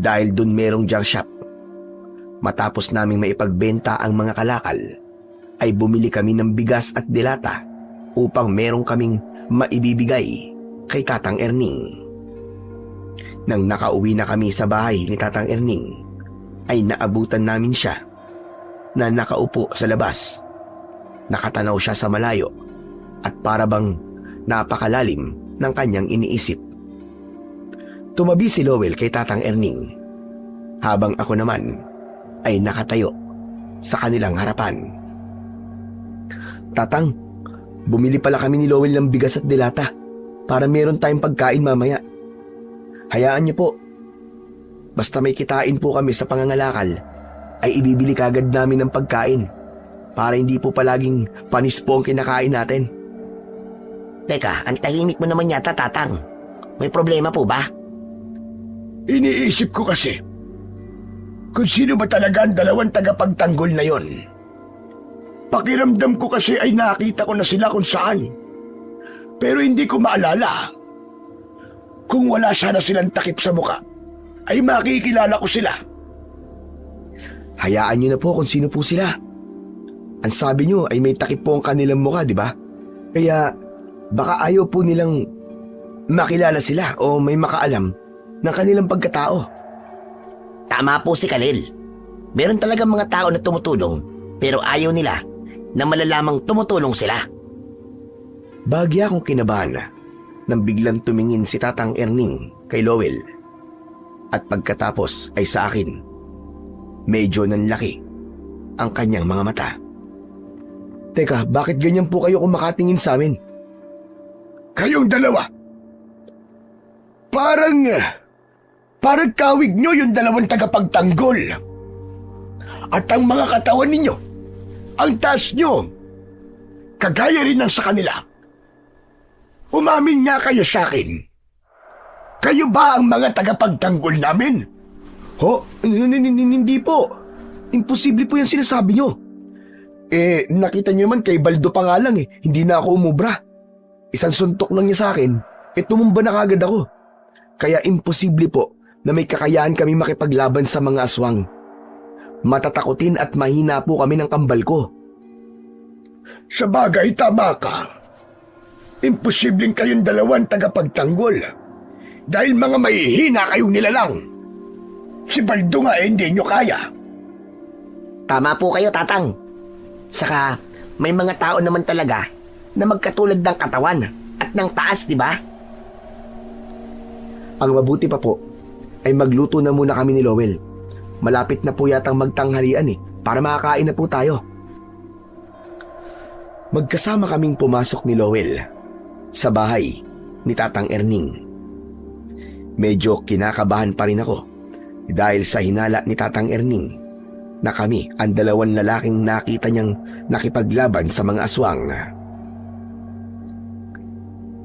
Speaker 1: dahil dun merong junk shop. Matapos naming maipagbenta ang mga kalakal, ay bumili kami ng bigas at dilata upang merong kaming maibibigay kay Tatang Erning. Nang nakauwi na kami sa bahay ni Tatang Erning, ay naabutan namin siya na nakaupo sa labas. Nakatanaw siya sa malayo at para bang napakalalim ng kanyang iniisip. Tumabi si Lowell kay Tatang Erning, habang ako naman ay nakatayo sa kanilang harapan. Tatang, bumili pala kami ni Lowell ng bigas at dilata para meron tayong pagkain mamaya. Hayaan niyo po. Basta may kitain po kami sa pangangalakal, ay ibibili kagad namin ng pagkain para hindi po palaging panis po ang kinakain natin.
Speaker 2: Teka, ang tahimik mo naman yata, Tatang. May problema po ba?
Speaker 3: Iniisip ko kasi kung sino ba talaga ang dalawang tagapagtanggol na yon. Pakiramdam ko kasi ay nakita ko na sila kung saan. Pero hindi ko maalala. Kung wala sana silang takip sa muka, ay makikilala ko sila.
Speaker 1: Hayaan niyo na po kung sino po sila. Ang sabi niyo ay may takip po ang kanilang mukha, di ba? Kaya baka ayaw po nilang makilala sila o may makaalam ng kanilang pagkatao.
Speaker 2: Tama po si Kalel. Meron talagang mga tao na tumutulong pero ayaw nila na malalamang tumutulong sila.
Speaker 1: Bagya akong kinabahan nang biglang tumingin si Tatang Erning kay Lowell. At pagkatapos ay sa akin. Medyo nanlaki ang kanyang mga mata.
Speaker 4: Teka, bakit ganyan po kayo kung makatingin sa amin?
Speaker 3: Kayong dalawa. Parang kawig nyo yung dalawang tagapagtanggol. At ang mga katawan ninyo, ang taas nyo, kagaya rin ng sa kanila. Umamin nga kayo sa akin. Kayo ba ang mga tagapagtanggol namin?
Speaker 4: Ho? Hindi po. Imposible po yung sinasabi nyo. Nakita nyo naman kay Baldo pa nga lang Hindi na ako umubra. Isang suntok lang niya sa akin, tumumba na kagad ako. Kaya imposible po na may kakayahan kami makipaglaban sa mga aswang. Matatakutin at mahina po kami ng kambal ko.
Speaker 3: Sa bagay, tama ka. Imposibleng kayong dalawang tagapagtanggol. Dahil mga mahihina kayong nilalang. Si Baldo nga hindi nyo kaya.
Speaker 2: Tama po kayo, Tatang. Saka, may mga tao naman talaga na magkatulad ng katawan at ng taas, di ba?
Speaker 4: Ang mabuti pa po ay magluto na muna kami ni Lowell. Malapit na po yatang magtanghalian para makakain na po tayo. Magkasama kaming pumasok ni Lowell sa bahay ni Tatang Erning. Medyo kinakabahan pa rin ako dahil sa hinala ni Tatang Erning na kami ang dalawang lalaking nakita niyang nakipaglaban sa mga aswang.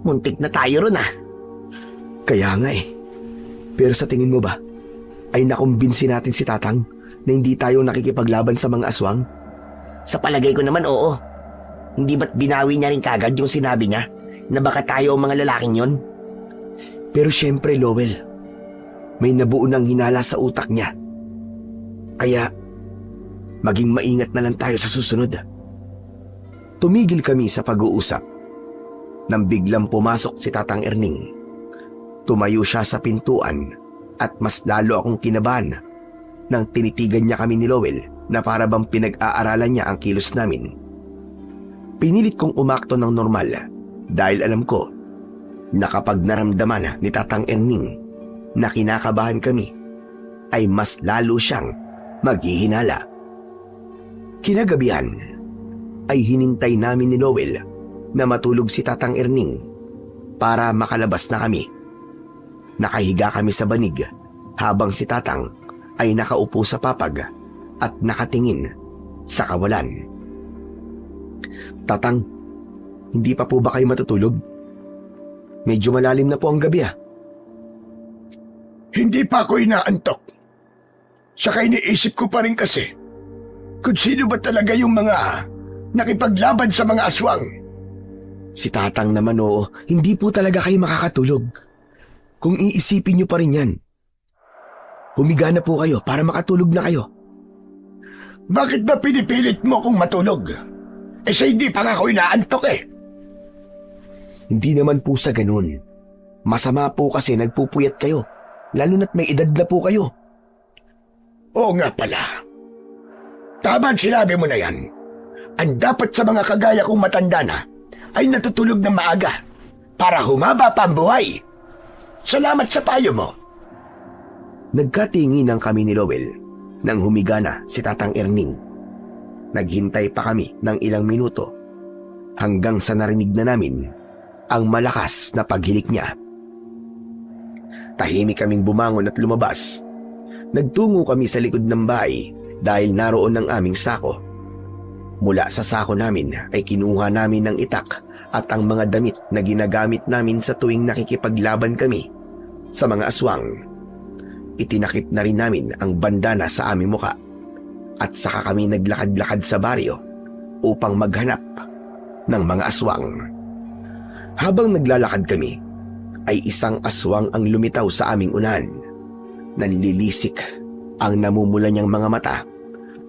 Speaker 2: Muntik na tayo ron
Speaker 4: Kaya nga Pero sa tingin mo ba, ay nakumbinsi natin si Tatang na hindi tayo nakikipaglaban sa mga aswang?
Speaker 2: Sa palagay ko naman, oo. Hindi ba't binawi niya rin kagad yung sinabi niya na baka tayo ang mga lalaking yon?
Speaker 4: Pero syempre, Lowell, may nabuo ng hinala sa utak niya. Kaya, maging maingat na lang tayo sa susunod. Tumigil kami sa pag-uusap nang biglang pumasok si Tatang Erning. Tumayo siya sa pintuan at mas lalo akong kinabahan nang tinitigan niya kami ni Lowell na para bang pinag-aaralan niya ang kilos namin. Pinilit kong umakto ng normal dahil alam ko na kapag naramdaman ni Tatang Erning na kinakabahan kami, ay mas lalo siyang maghihinala. Kinagabihan ay hinintay namin ni Lowell na matulog si Tatang Erning para makalabas na kami. Nakahiga kami sa banig habang si Tatang ay nakaupo sa papag at nakatingin sa kawalan. Tatang, hindi pa po ba kayo matutulog? Medyo malalim na po ang gabi
Speaker 3: Hindi pa ako inaantok. Saka iniisip ko pa rin kasi kung sino ba talaga yung mga nakipaglaban sa mga aswang.
Speaker 4: Si Tatang naman hindi po talaga kayo makakatulog. Kung iisipin niyo pa rin yan. Humiga na po kayo para makatulog na kayo.
Speaker 3: Bakit ba pinipilit mo akong matulog? Sa hindi pa nga ako inaantok
Speaker 4: Hindi naman po sa ganun. Masama po kasi nagpupuyat kayo. Lalo na't may edad na po kayo.
Speaker 3: Oo nga pala. Tama ang sinabi mo na yan. Ang dapat sa mga kagaya kong matanda na ay natutulog ng maaga para humaba pa ang buhay. Salamat sa payo mo.
Speaker 4: Nagkatinginan kami ni Lowell nang humiga na si Tatang Erning. Naghintay pa kami ng ilang minuto hanggang sa narinig na namin ang malakas na paghilik niya. Tahimik kaming bumangon at lumabas. Nagtungo kami sa likod ng bahay dahil naroon ang aming sako. Mula sa sako namin ay kinuha namin ng itak at ang mga damit na ginagamit namin sa tuwing nakikipaglaban kami sa mga aswang. Itinakip na rin namin ang bandana sa aming muka at saka kami naglakad-lakad sa baryo upang maghanap ng mga aswang. Habang naglalakad kami, ay isang aswang ang lumitaw sa aming unahan. Nanlilisik ang namumula niyang mga mata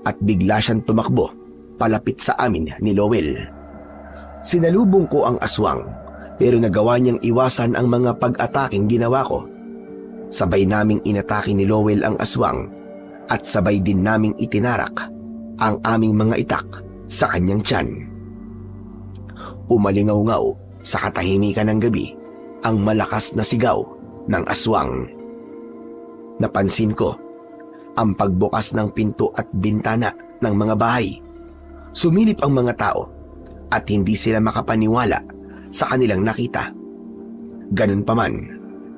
Speaker 4: at bigla siyang tumakbo palapit sa amin ni Lowell. Sinalubong ko ang aswang pero nagawa niyang iwasan ang mga pag-ataking ginawa ko. Sabay naming inatake ni Lowell ang aswang at sabay din naming itinarak ang aming mga itak sa kanyang tiyan. Umalingaw-ngaw sa katahimikan ng gabi ang malakas na sigaw ng aswang. Napansin ko ang pagbukas ng pinto at bintana
Speaker 1: ng mga bahay. Sumilip ang mga tao at hindi sila makapaniwala sa kanilang nakita. Ganun pa man,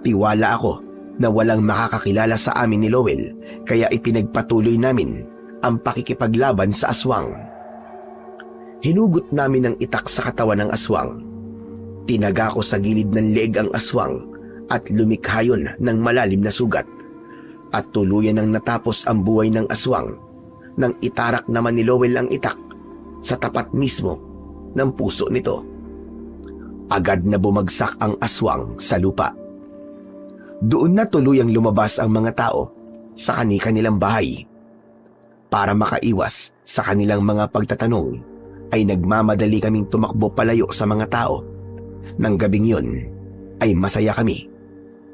Speaker 1: tiwala ako na walang makakakilala sa amin ni Lowell kaya ipinagpatuloy namin ang pakikipaglaban sa aswang. Hinugot namin ang itak sa katawan ng aswang. Tinaga ko sa gilid ng leeg ang aswang at lumikha yun ng malalim na sugat. At tuluyan nang natapos ang buhay ng aswang nang itarak naman ni Lowell ang itak sa tapat mismo ng puso nito. Agad na bumagsak ang aswang sa lupa. Doon na tuluyang lumabas ang mga tao sa kani-kanilang bahay. Para makaiwas sa kanilang mga pagtatanong, ay nagmamadali kaming tumakbo palayo sa mga tao. Nang gabing yun, ay masaya kami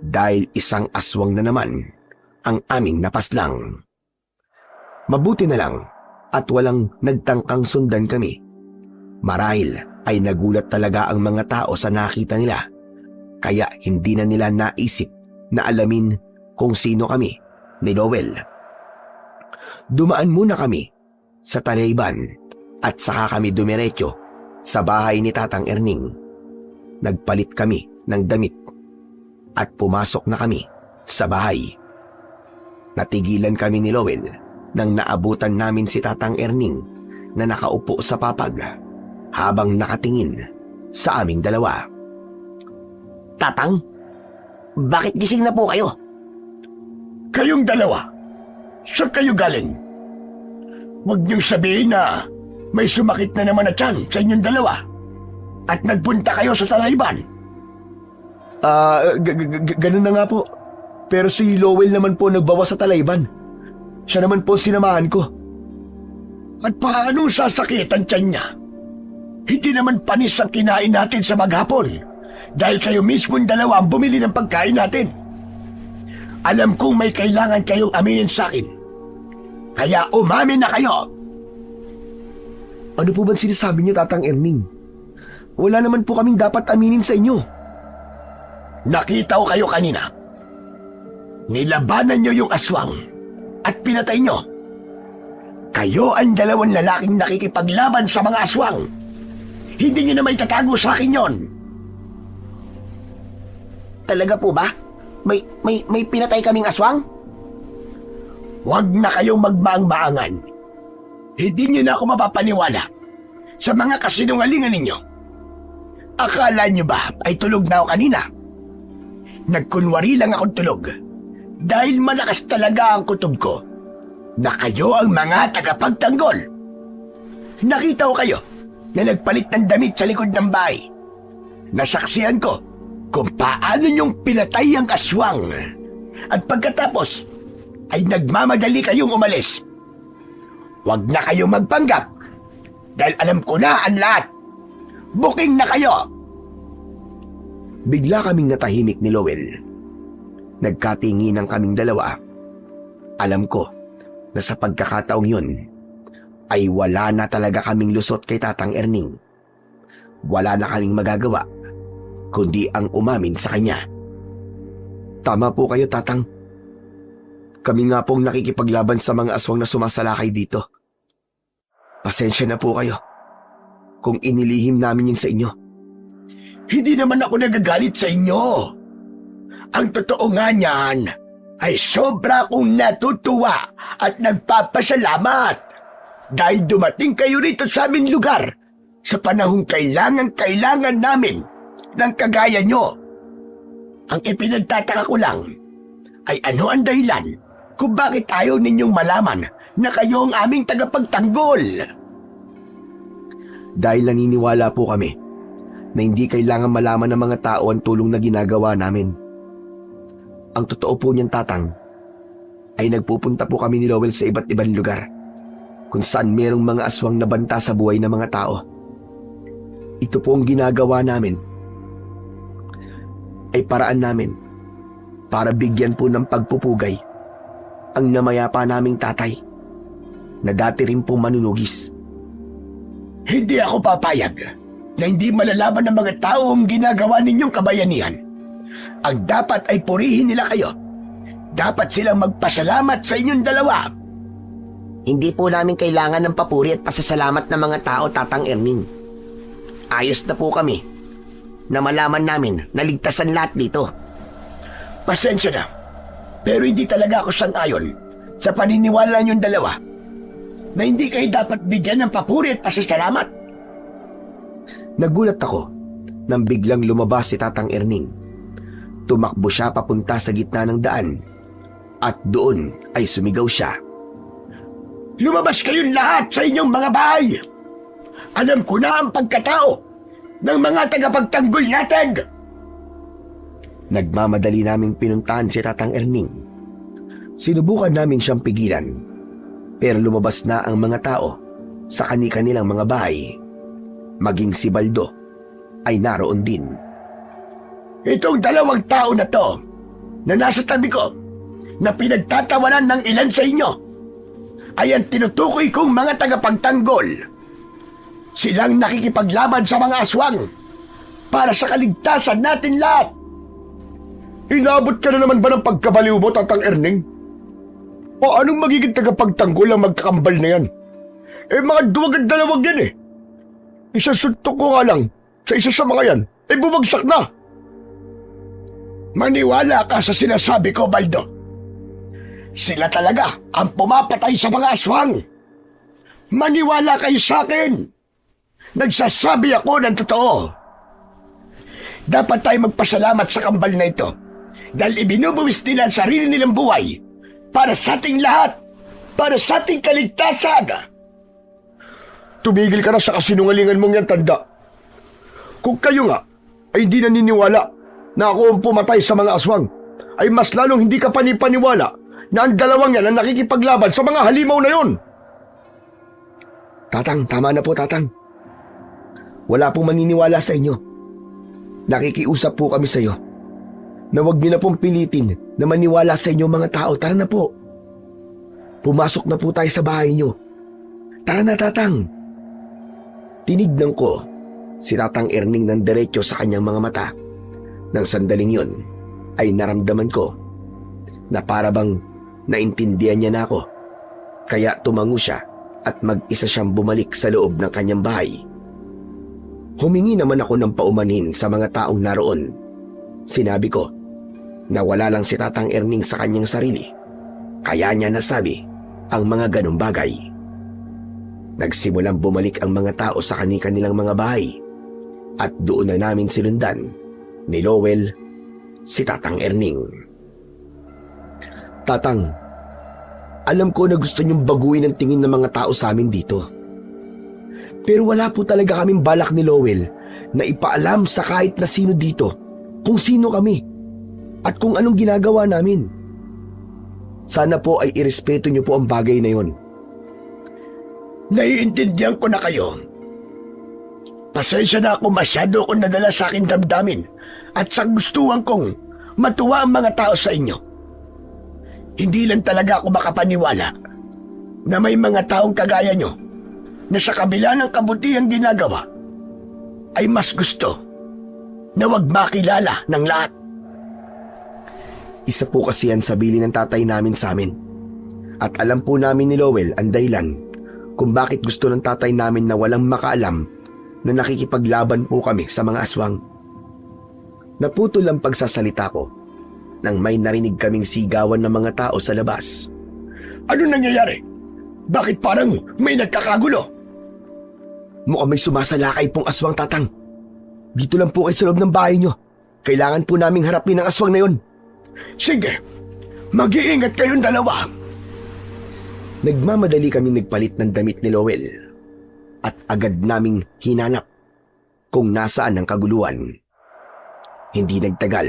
Speaker 1: dahil isang aswang na naman ang aming napaslang. Mabuti na lang at walang nagtangkang sundan kami. Marahil ay nagulat talaga ang mga tao sa nakita nila, kaya hindi na nila naisip na alamin kung sino kami ni Lowell. Dumaan muna kami sa Talayban at saka kami dumiretso sa bahay ni Tatang Erning. Nagpalit kami ng damit at pumasok na kami sa bahay. Natigilan kami ni Lowell nang naabutan namin si Tatang Erning na nakaupo sa papag habang nakatingin sa aming dalawa.
Speaker 2: Tatang, bakit gising na po kayo?
Speaker 3: Kayong dalawa, saan kayo galing? Huwag niyong sabihin na may sumakit na naman na tiyan sa inyong dalawa at nagpunta kayo sa Talayban.
Speaker 4: Ganun na nga po. Pero si Lowell naman po nagbawa sa Talayban. Siya naman po sinamahan ko.
Speaker 3: At paano sasakit ang tiyan niya? Hindi naman panis ang kinain natin sa maghapon dahil kayo mismo'ng dalawa ang bumili ng pagkain natin. Alam kong may kailangan kayong aminin sa akin. Kaya umamin na kayo.
Speaker 4: Ano po ba sinasabi niyo, Tatang Erning? Wala naman po kaming dapat aminin sa inyo.
Speaker 3: Nakita ko kayo kanina. Nilabanan niyo yung aswang at pinatay niyo. Kayo ang dalawang lalaking nakikipaglaban sa mga aswang. Hindi niyo na may tatago sa akin yon.
Speaker 2: Talaga po ba? May pinatay kaming aswang?
Speaker 3: Huwag na kayong magmaang-maangan. Hindi niyo na ako mapapaniwala sa mga kasinungalingan ninyo. Akala niyo ba ay tulog na ako kanina? Nagkunwari lang akong tulog dahil malakas talaga ang kutob ko na kayo ang mga tagapagtanggol. Nakita ko kayo na nagpalit ng damit sa likod ng bahay. Nasaksihan ko kung paano niyong pinatay ang aswang at pagkatapos ay nagmamadali kayong umalis. Huwag na kayong magpanggap dahil alam ko na ang lahat. Booking na kayo!
Speaker 1: Bigla kaming natahimik ni Lowell. Nagkatinginan kaming dalawa. Alam ko na sa pagkakataong yun ay wala na talaga kaming lusot kay Tatang Erning. Wala na kaming magagawa kundi ang umamin sa kanya. Tama po kayo, Tatang. Kami nga pong nakikipaglaban sa mga aswang na sumasalakay dito. Pasensya na po kayo kung inilihim namin yun sa inyo.
Speaker 3: Hindi naman ako nagagalit sa inyo. Ang totoo nga niyan ay sobra akong natutuwa at nagpapasalamat dahil dumating kayo rito sa aming lugar sa panahong kailangan namin ng kagaya nyo. Ang ipinagtataka ko lang ay ano ang dahilan kung bakit ayaw ninyong malaman na kayo ang aming tagapagtanggol.
Speaker 1: Dahil naniniwala po kami na hindi kailangan malaman ng mga tao ang tulong na ginagawa namin. Ang totoo po niyan, Tatang, ay nagpupunta po kami ni Lowell sa iba't ibang lugar kung saan merong mga aswang na banta sa buhay ng mga tao. Ito po ang ginagawa namin ay paraan namin para bigyan po ng pagpupugay ang namayapa naming tatay na dati rin po manunugis.
Speaker 3: Hindi ako papayag na hindi malalaman ng mga tao ang ginagawa ninyong kabayanihan. Ang dapat ay purihin nila kayo. Dapat silang magpasalamat sa inyong dalawa.
Speaker 2: Hindi po namin kailangan ng papuri at pasasalamat ng mga tao, Tatang Erning. Ayos na po kami na malaman namin na ligtasan lahat dito.
Speaker 3: Pasensya na, pero hindi talaga ako sang-ayon sa paniniwala niyong dalawa na hindi kayo dapat bigyan ng papuri at pasasalamat.
Speaker 1: Nagulat ako nang biglang lumabas si Tatang Erning. Tumakbo siya papunta sa gitna ng daan at doon ay sumigaw siya.
Speaker 3: Lumabas kayong lahat sa inyong mga bahay! Alam ko na ang pagkatao ng mga tagapagtanggol natin!
Speaker 1: Nagmamadali naming pinuntahan si Tatang Erning. Sinubukan namin siyang pigilan, pero lumabas na ang mga tao sa kani-kanilang mga bahay. Maging si Baldo ay naroon din.
Speaker 3: Itong dalawang tao na to na nasa tabi ko na pinagtatawanan ng ilan sa inyo ay ang tinutukoy kong mga tagapagtanggol. Silang nakikipaglaban sa mga aswang para sa kaligtasan natin lahat.
Speaker 4: Inabot ka na naman ba ng pagkabaliw mo, Tatang Erning? O anong magiging tagapagtanggol ang magkakambal na yan? Mga duwag at dalawag yan Isang suntok ko nga lang sa isa sa mga yan, bumagsak na.
Speaker 3: Maniwala ka sa sinasabi ko, Baldo. Sila talaga ang pumapatay sa mga aswang. Maniwala kayo sa akin. Nagsasabi ako ng totoo. Dapat tayo magpasalamat sa kambal na ito dahil ibinubuwis nila ang sarili nilang buhay para sa ating lahat, para sa ating kaligtasan.
Speaker 4: Tumigil ka na sa kasinungalingan mong yan, tanda. Kung kayo nga ay hindi naniniwala na ako ang pumatay sa mga aswang, ay mas lalong hindi ka panipaniwala na ang dalawang yan ang nakikipaglaban sa mga halimaw na yon.
Speaker 1: Tatang, tama na po, Tatang. Wala pong maniniwala sa inyo. Nakikiusap po kami sa iyo na huwag niyo na pong pilitin na maniwala sa inyo mga tao. Tara na po. Pumasok na po tayo sa bahay niyo. Tara na, Tatang. Tinignan ko si Tatang Erning ng diretso sa kanyang mga mata. Nang sandaling yun ay naramdaman ko na parabang naintindihan niya na ako. Kaya tumango siya at mag-isa siyang bumalik sa loob ng kanyang bahay. Humingi naman ako ng paumanhin sa mga taong naroon. Sinabi ko na wala lang si Tatang Erning sa kanyang sarili. Kaya niya nasabi ang mga ganong bagay. Nagsimulang bumalik ang mga tao sa kani-kanilang mga bahay at doon na namin sinundan ni Lowell si Tatang Erning. Tatang, alam ko na gusto niyong baguhin ang tingin ng mga tao sa amin dito. Pero wala po talaga kaming balak ni Lowell na ipaalam sa kahit na sino dito kung sino kami at kung anong ginagawa namin. Sana po ay irespeto niyo po ang bagay na yon.
Speaker 3: Naiintindihan ko na kayo. Pasensya na ako, masyado akong nadala sa aking damdamin at sa gustuhan kong matuwa ang mga tao sa inyo. Hindi lang talaga ako makapaniwala na may mga taong kagaya nyo na sa kabila ng kabutihang ginagawa ay mas gusto na wag makilala ng lahat.
Speaker 1: Isa po kasi yan sa bili ng tatay namin sa amin. At alam po namin ni Lowell ang dahilan kung bakit gusto ng tatay namin na walang makaalam na nakikipaglaban po kami sa mga aswang. Naputol ang pagsasalita ko nang may narinig kaming sigawan ng mga tao sa labas.
Speaker 3: Ano nangyayari? Bakit parang may nagkakagulo?
Speaker 1: Mukhang may sumasalakay pong aswang, Tatang. Dito lang po kayo sa loob ng bahay nyo. Kailangan po naming harapin ang aswang na yon.
Speaker 3: Sige, mag-iingat kayong dalawa.
Speaker 1: Nagmamadali kami nagpalit ng damit ni Lowell at agad naming hinanap kung nasaan ang kaguluhan. Hindi nagtagal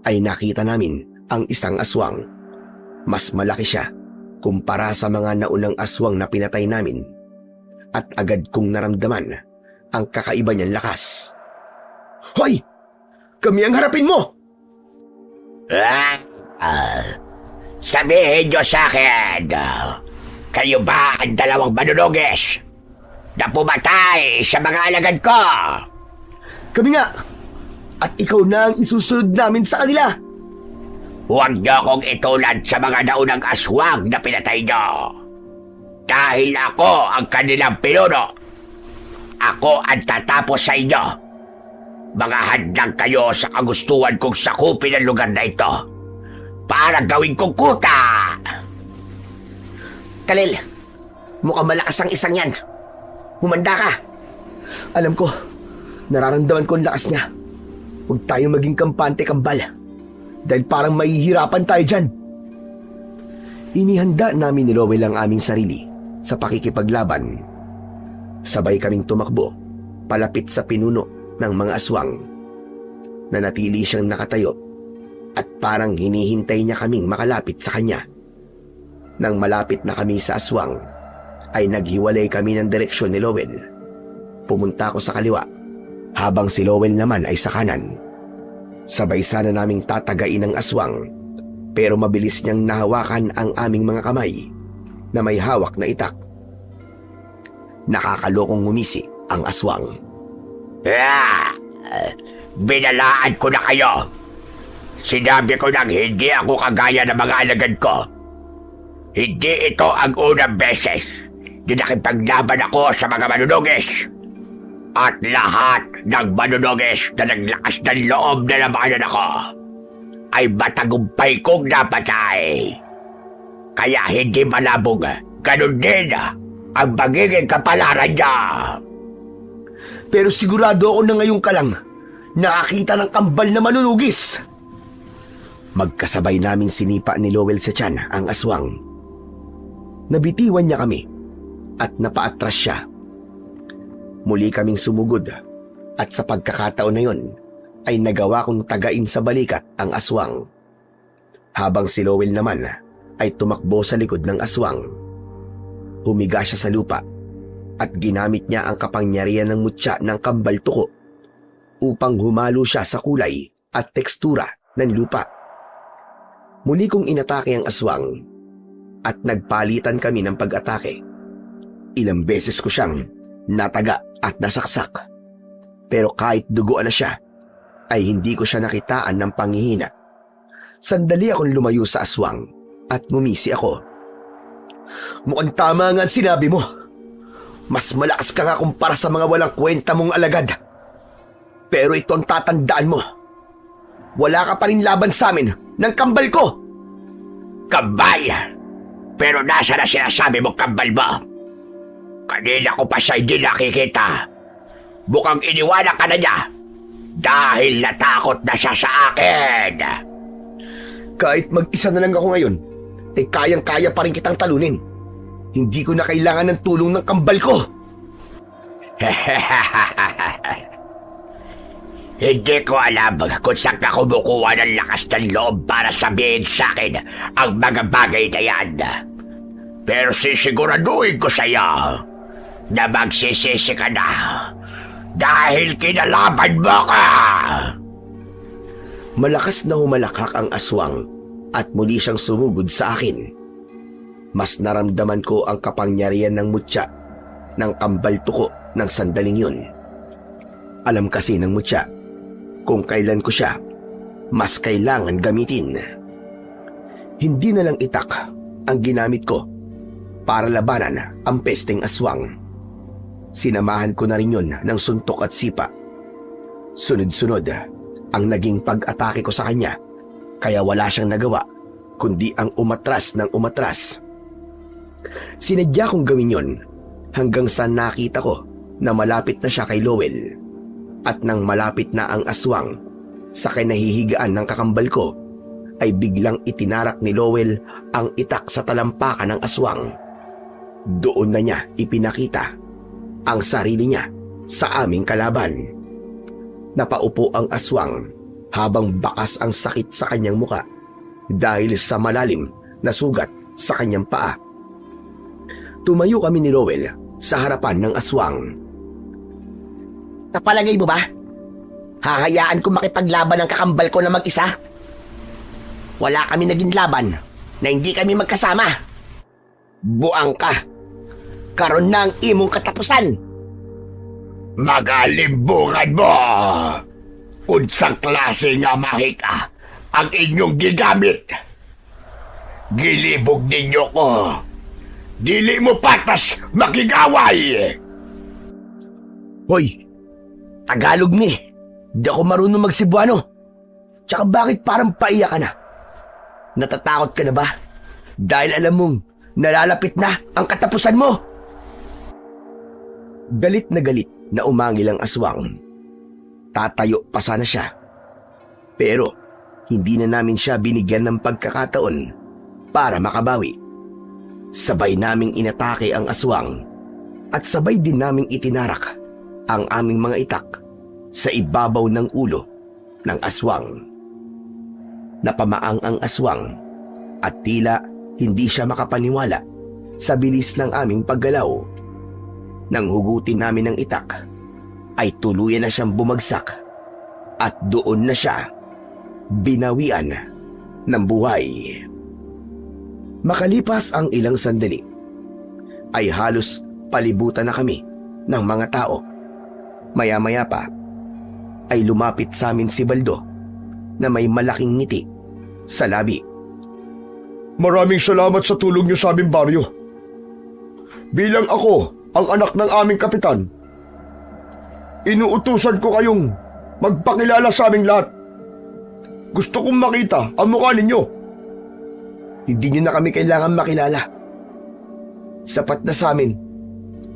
Speaker 1: ay nakita namin ang isang aswang. Mas malaki siya kumpara sa mga naunang aswang na pinatay namin at agad kong naramdaman ang kakaiba niyang lakas. Hoy! Kami ang harapin mo!
Speaker 2: Sabihin niyo sa akin, kayo ba ang dalawang manunugis na pumatay sa mga alagad ko?
Speaker 1: Kami nga! At ikaw na ang isusunod namin sa kanila!
Speaker 2: Huwag niyo akong itulad sa mga naunang aswang na pinatay niyo.
Speaker 3: Dahil ako ang kanilang pinuno, ako ang tatapos sa inyo. Mga hadlang kayo sa kagustuhan kong sakupin ang lugar na ito para gawin kong kuta.
Speaker 2: Kalel, mukhang malakas ang isang yan. Humanda ka.
Speaker 4: Alam ko, nararamdaman ko ang lakas niya. Huwag tayong maging kampante kambal. Dahil parang mahihirapan tayo dyan. Inihanda namin ni Lowell ang aming sarili sa pakikipaglaban. Sabay kaming tumakbo palapit sa pinuno ng mga aswang. Nanatili siyang nakatayo at parang hinihintay niya kaming makalapit sa kanya. Nang malapit na kami sa aswang, ay naghiwalay kami ng direksyon ni Lowell. Pumunta ako sa kaliwa, habang si Lowell naman ay sa kanan. Sabay sana naming tatagain ang aswang, pero mabilis niyang nahawakan ang aming mga kamay na may hawak na itak. Nakakalokong ngumisi ang aswang.
Speaker 3: Binalaan ko na kayo. Sinabi ko nang hindi ako kagaya ng mga alagad ko. Hindi ito ang unang beses na nakipaglaban ako sa mga manunugis. At lahat ng manunugis na naglakas ng loob na labanan ako ay matagumpay kong napatay. Kaya hindi malabog, ganun din ang magiging kapalaran niya.
Speaker 4: Pero sigurado ako na ngayon ka lang nakakita ng kambal na manunugis. Magkasabay namin sinipa ni Lowell sa tiyan ang aswang. Nabitiwan niya kami at napaatras siya. Muli kaming sumugod at sa pagkakataon na yon ay nagawa kong tagain sa balikat ang aswang. Habang si Lowell naman ay tumakbo sa likod ng aswang. Humiga siya sa lupa at ginamit niya ang kapangyarihan ng mutya ng kambal tuko upang humalo siya sa kulay at tekstura ng lupa. Muli kong inatake ang aswang at nagpalitan kami ng pag-atake. Ilang beses ko siyang nataga at nasaksak. Pero kahit duguan na siya, ay hindi ko siya nakitaan ng panghihina. Sandali akong lumayo sa aswang at ngumisi ako. Mukhang tama nga ang sinabi mo. Mas malakas ka nga kumpara sa mga walang kwenta mong alagad. Pero ito ang tatandaan mo. Wala ka pa rin laban sa amin ng kambal ko.
Speaker 3: Kambal? Pero nasa na sinasabi mo kambal mo? Kanina ko pa siya hindi nakikita. Mukhang iniwala ka na niya dahil natakot na siya sa akin.
Speaker 4: Kahit mag-isa na lang ako ngayon, ay kayang-kaya pa rin kitang talunin. Hindi ko na kailangan ng tulong ng kambal ko.
Speaker 3: Hindi ko alam kung saan ka kumukuha ng lakas ng loob para sabihin sa akin ang mga bagay na yan. Pero sisiguraduhin ko sa iyo na magsisisi ka na dahil kinalaban mo ka.
Speaker 4: Malakas na humalakak ang aswang at muli siyang sumugod sa akin. Mas naramdaman ko ang kapangyarihan ng mutya ng kambal tuko ng sandaling yun. Alam kasi ng mutya kung kailan ko siya mas kailangan gamitin. Hindi na lang itak ang ginamit ko para labanan ang pesteng aswang. Sinamahan ko na rin yun ng suntok at sipa. Sunod-sunod ang naging pag-atake ko sa kanya, kaya wala siyang nagawa kundi ang umatras ng umatras. Sinadya kong gawin yun hanggang sa nakita ko na malapit na siya kay Lowell. At nang malapit na ang aswang sa kinahihigaan ng kakambal ko, ay biglang itinarak ni Lowell ang itak sa talampakan ng aswang. Doon na niya ipinakita ang sarili niya sa aming kalaban. Napaupo ang aswang habang bakas ang sakit sa kanyang muka dahil sa malalim na sugat sa kanyang paa. Tumayo kami ni Lowell sa harapan ng aswang.
Speaker 2: Napalagay mo ba? Hahayaan ko makipaglaban ng kakambal ko na mag-isa? Wala kami naging laban na hindi kami magkasama. Buang ka. Karon na ang imong katapusan.
Speaker 3: Magalimbungan mo! Unsang klase nga mahika ang inyong gigamit. Gilibog ninyo ko Dili mo patas makigaway!
Speaker 1: Hoy, Tagalog ni. Di ako marunong magsibuano. Tsaka bakit parang paiyak ka na? Natatakot ka na ba? Dahil alam mong nalalapit na ang katapusan mo. Galit na umangil ang aswang. Tatayo pa sana siya. Pero hindi na namin siya binigyan ng pagkakataon para makabawi. Sabay naming inatake ang aswang at sabay din naming itinarak ang aming mga itak sa ibabaw ng ulo ng aswang. Napamaang ang aswang at tila hindi siya makapaniwala sa bilis ng aming paggalaw. Nang hugutin namin ng itak, ay tuluyan na siyang bumagsak at doon na siya binawian ng buhay. Makalipas ang ilang sandali, ay halos palibutan na kami ng mga tao. Maya-maya pa, ay lumapit sa amin si Baldo na may malaking ngiti sa labi.
Speaker 3: Maraming salamat sa tulong niyo sa aming baryo. Bilang ako ang anak ng aming kapitan, inuutusan ko kayong magpakilala sa aming lahat. Gusto kong makita ang mukha ninyo.
Speaker 1: Hindi niyo na kami kailangan makilala. Sapat na sa amin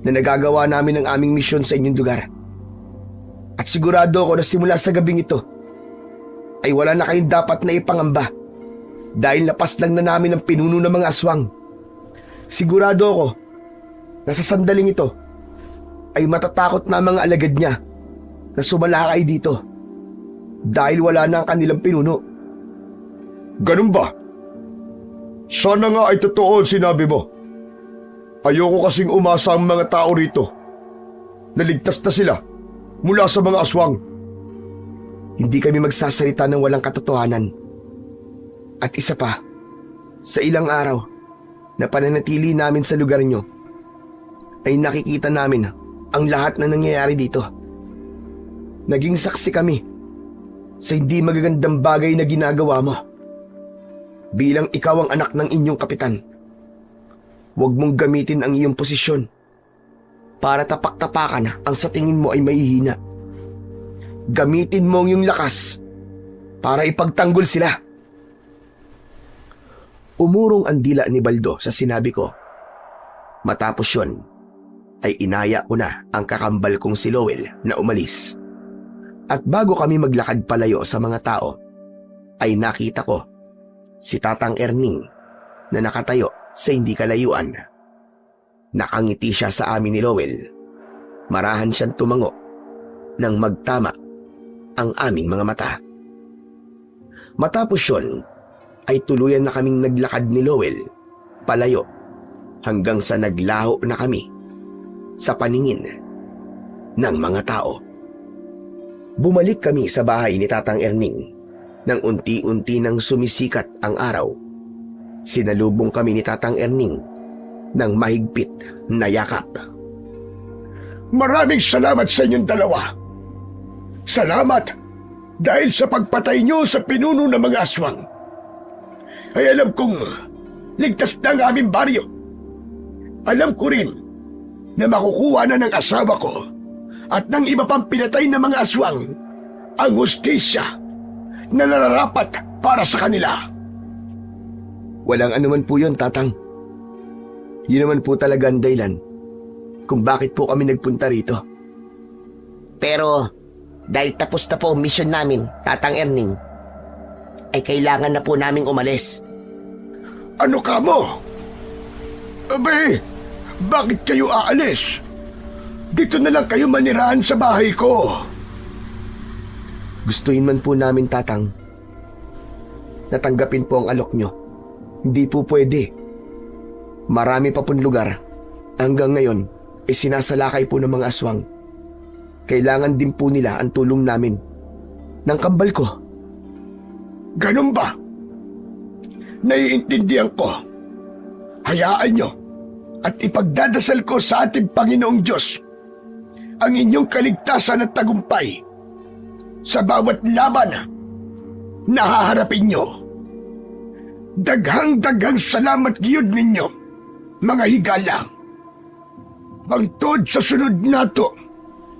Speaker 1: na nagagawa namin ang aming misyon sa inyong lugar. At sigurado ako na simula sa gabing ito, ay wala na kayong dapat na ipangamba dahil lapas lang na namin ang pinuno ng mga aswang. Sigurado ako na sa sandaling ito ay matatakot na ang mga alagad niya na sumalakay dito dahil wala na ang kanilang pinuno.
Speaker 3: Ganun ba? Sana nga ay totoo ang sinabi mo. Ayoko kasing umasa ang mga tao rito. Naligtas na sila mula sa mga aswang.
Speaker 1: Hindi kami magsasalita ng walang katotohanan. At isa pa, sa ilang araw na pananatili namin sa lugar nyo, ay nakikita namin ang lahat na nangyayari dito. Naging saksi kami sa hindi magagandang bagay na ginagawa mo. Bilang ikaw ang anak ng inyong kapitan, huwag mong gamitin ang iyong posisyon para tapak-tapakan ang sa tingin mo ay mahihina. Gamitin mo ang iyong lakas para ipagtanggol sila. Umurong ang dila ni Baldo sa sinabi ko. Matapos yon, ay inaya ko na ang kakambal kong si Lowell na umalis. At bago kami maglakad palayo sa mga tao, ay nakita ko si Tatang Erning na nakatayo sa hindi kalayuan. Nakangiti siya sa amin ni Lowell. Marahan siyang tumango nang magtama ang aming mga mata. Matapos yun, ay tuluyan na kaming naglakad ni Lowell palayo hanggang sa naglaho na kami sa paningin ng mga tao. Bumalik kami sa bahay ni Tatang Erning nang unti-unti nang sumisikat ang araw. Sinalubong kami ni Tatang Erning ng mahigpit na yakap.
Speaker 3: Maraming salamat sa inyong dalawa. Salamat dahil sa pagpatay niyo sa pinuno ng mga aswang. Ay alam kong ligtas na ang aming baryo. Alam ko rin na makukuha na ng asawa ko at ng iba pang pinatay na mga aswang ang hustisya na nararapat para sa kanila.
Speaker 1: Walang anuman po yun, Tatang. Yun naman po talaga ang dahilan kung bakit po kami nagpunta rito.
Speaker 2: Pero dahil tapos na po ang mission namin, Tatang Erning, ay kailangan na po naming umalis.
Speaker 3: Ano ka mo? Abay, bakit kayo aalis? Dito na lang kayo manirahan sa bahay ko.
Speaker 1: Gustuin man po namin, Tatang, natanggapin po ang alok nyo. Hindi po pwede. Marami pa pong lugar. Hanggang ngayon, sinasalakay po ng mga aswang. Kailangan din po nila ang tulong namin. Ng kambal ko.
Speaker 3: Ganun ba? Naiintindihan ko. Hayaan nyo at ipagdadasal ko sa ating Panginoong Diyos ang inyong kaligtasan at tagumpay sa bawat laban na haharapin nyo. Daghang salamat giyud ninyo mga higala. Bangtod sa sunod nato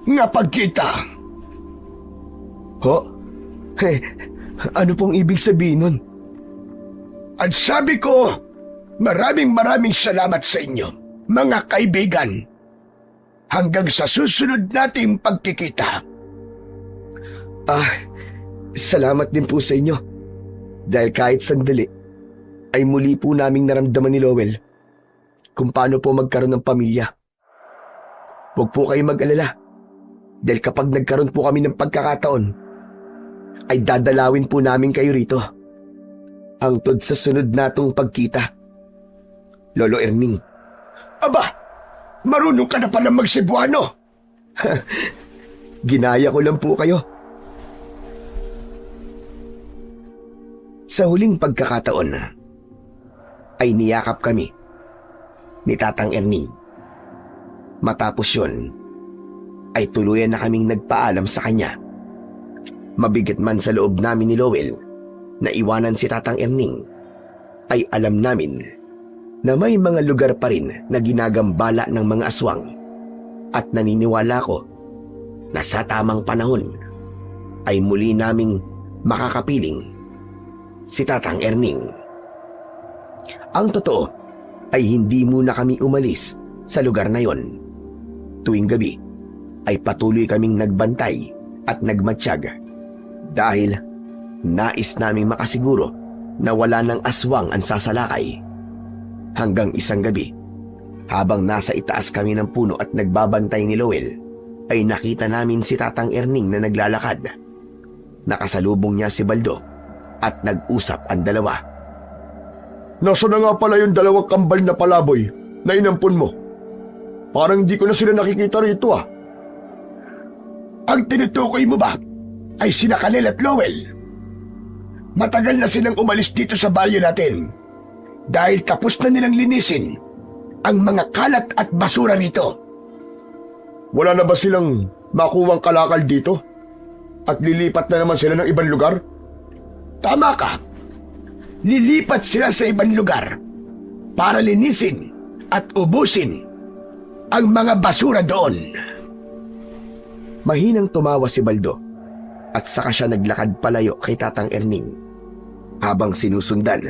Speaker 3: nga pagkita.
Speaker 4: Ho? Ano pong ibig sabihin nun?
Speaker 3: At sabi ko, maraming salamat sa inyo, mga kaibigan. Hanggang sa susunod nating pagkikita.
Speaker 4: Salamat din po sa inyo. Dahil kahit sandali, ay muli po naming naramdaman ni Lowell kung paano po magkaroon ng pamilya. Huwag po kayong mag-alala. Dahil kapag nagkaroon po kami ng pagkakataon, ay dadalawin po namin kayo rito. Hangtod sa sunod natong pagkita. Lolo Erning.
Speaker 3: Aba, marunong ka na pala mag-Cebuano.
Speaker 4: Ginaya ko lang po kayo. Sa huling pagkakataon, ay niyakap kami ni Tatang Erning. Matapos yun, ay tuluyan na kaming nagpaalam sa kanya. Mabigat man sa loob namin ni Lowell na iwanan si Tatang Erning, ay alam namin na may mga lugar pa rin na ginagambala ng mga aswang at naniniwala ko na sa tamang panahon ay muli naming makakapiling si Tatang Erning. Ang totoo ay hindi muna kami umalis sa lugar na yon. Tuwing gabi ay patuloy kaming nagbantay at nagmatsyag dahil nais naming makasiguro na wala ng aswang ang sasalakay. Hanggang isang gabi, habang nasa itaas kami ng puno at nagbabantay ni Lowell, ay nakita namin si Tatang Erning na naglalakad. Nakasalubong niya si Baldo at nag-usap ang dalawa.
Speaker 3: Nasa na nga pala yung dalawang kambal na palaboy na inampun mo? Parang hindi ko na sila nakikita rito ah. Ang tinutukoy mo ba ay sina Kalel at Lowell? Matagal na silang umalis dito sa baryo natin dahil tapos na nilang linisin ang mga kalat at basura rito. Wala na ba silang makuwang kalakal dito? At lilipat na naman sila ng ibang lugar? Tama ka. Lilipat sila sa ibang lugar para linisin at ubusin ang mga basura doon.
Speaker 4: Mahinang tumawa si Baldo at saka siya naglakad palayo kay Tatang Erning. Habang sinusundan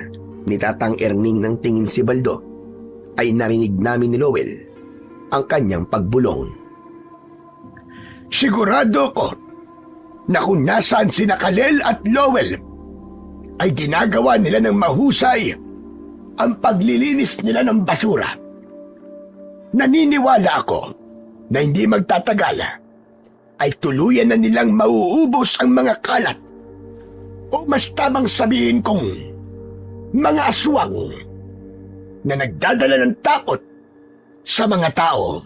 Speaker 4: ni Tatang Erning ng tingin si Baldo, ay narinig namin ni Lowell ang kanyang pagbulong.
Speaker 3: Sigurado ko na kung nasaan sina Kalel at Lowell ay ginagawa nila ng mahusay ang paglilinis nila ng basura. Naniniwala ako na hindi magtatagal ay tuluyan na nilang mauubos ang mga kalat o mas tamang sabihin kong mga aswang na nagdadala ng takot sa mga tao.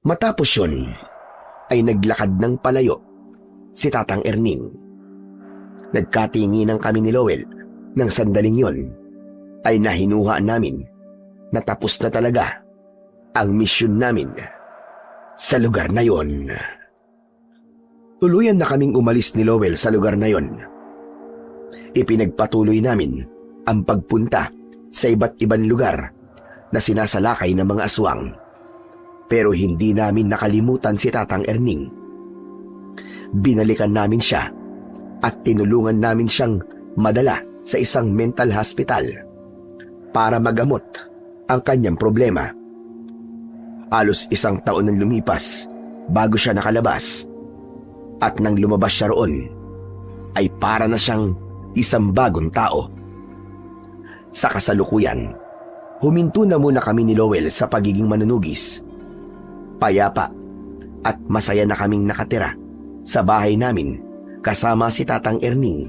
Speaker 4: Matapos yun, ay naglakad ng palayo si Tatang Erning. Nagkatinginan kami ni Lowell ng sandaling yon ay nahinuha namin na tapos na talaga ang misyon namin sa lugar na yon. Tuluyan na kaming umalis ni Lowell sa lugar na yon. Ipinagpatuloy namin ang pagpunta sa iba't ibang lugar na sinasalakay ng mga aswang. Pero hindi namin nakalimutan si Tatang Erning. Binalikan namin siya at tinulungan namin siyang madala sa isang mental hospital para magamot ang kanyang problema. Halos 1 taon nang lumipas bago siya nakalabas, at nang lumabas siya roon ay para na siyang isang bagong tao. Sa kasalukuyan, huminto na muna kami ni Lowell sa pagiging manunugis. Payapa at masaya na kaming nakatira sa bahay namin kasama si Tatang Erning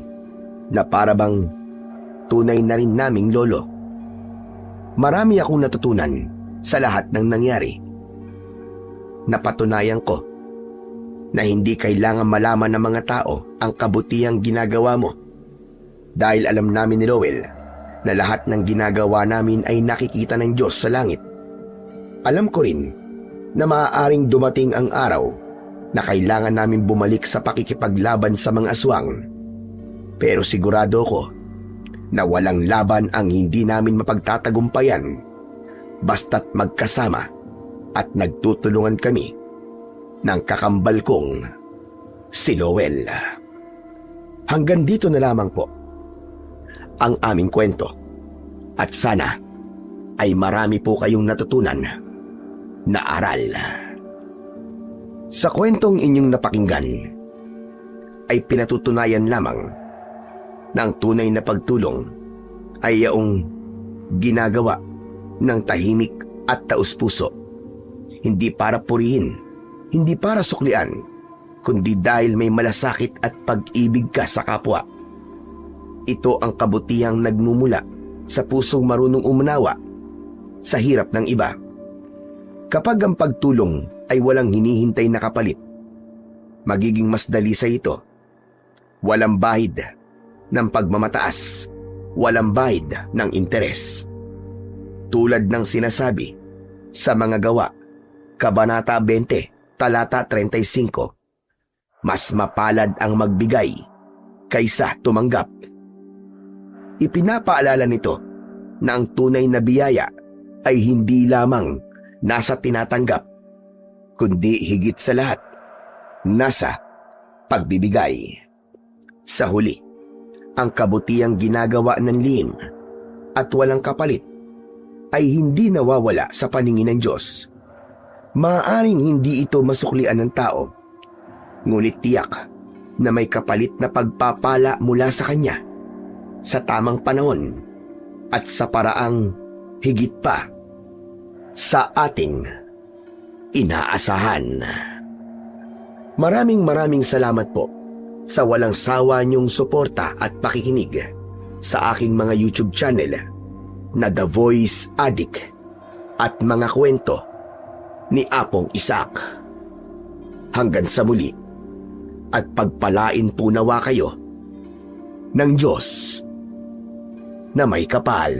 Speaker 4: na parabang tunay na rin naming lolo. Marami akong natutunan sa lahat ng nangyari. Napatunayan ko na hindi kailangan malaman ng mga tao ang kabutihang ginagawa mo dahil alam namin ni Lowell na lahat ng ginagawa namin ay nakikita ng Diyos sa langit. Alam ko rin na maaaring dumating ang araw na kailangan namin bumalik sa pakikipaglaban sa mga aswang. Pero sigurado ko
Speaker 1: na walang laban ang hindi namin mapagtatagumpayan basta't magkasama at nagtutulungan kami ng kakambal kong si Lowell. Hanggang dito na lamang po ang aming kwento at sana ay marami po kayong natutunan na aral. Sa kwentong inyong napakinggan ay pinatutunayan lamang na ang tunay na pagtulong ay yaong ginagawa ng tahimik at taus-puso, hindi para purihin, hindi para suklian, kundi dahil may malasakit at pag-ibig ka sa kapwa. Ito ang kabutihang nagmumula sa pusong marunong umunawa sa hirap ng iba. Kapag ang pagtulong ay walang hinihintay na kapalit, magiging mas dalisay ito. Walang bahid ng pagmamataas, walang bahid ng interes. Tulad ng sinasabi sa mga gawa, Kabanata 20, Talata 35, mas mapalad ang magbigay kaysa tumanggap. Ipinapaalala nito na ang tunay na biyaya ay hindi lamang nasa tinatanggap, kundi higit sa lahat, nasa pagbibigay. Sa huli, ang kabutihang ginagawa ng lihim at walang kapalit ay hindi nawawala sa paningin ng Diyos. Maaaring hindi ito masuklian ng tao, ngunit tiyak na may kapalit na pagpapala mula sa Kanya sa tamang panahon at sa paraang higit pa sa ating inaasahan. Maraming salamat po sa walang sawa niyong suporta at pakikinig sa aking mga YouTube channel na The Voice Addict at mga kwento ni Apong Isaac. Hanggang sa muli at pagpalain po nawa kayo ng Diyos na may kapal.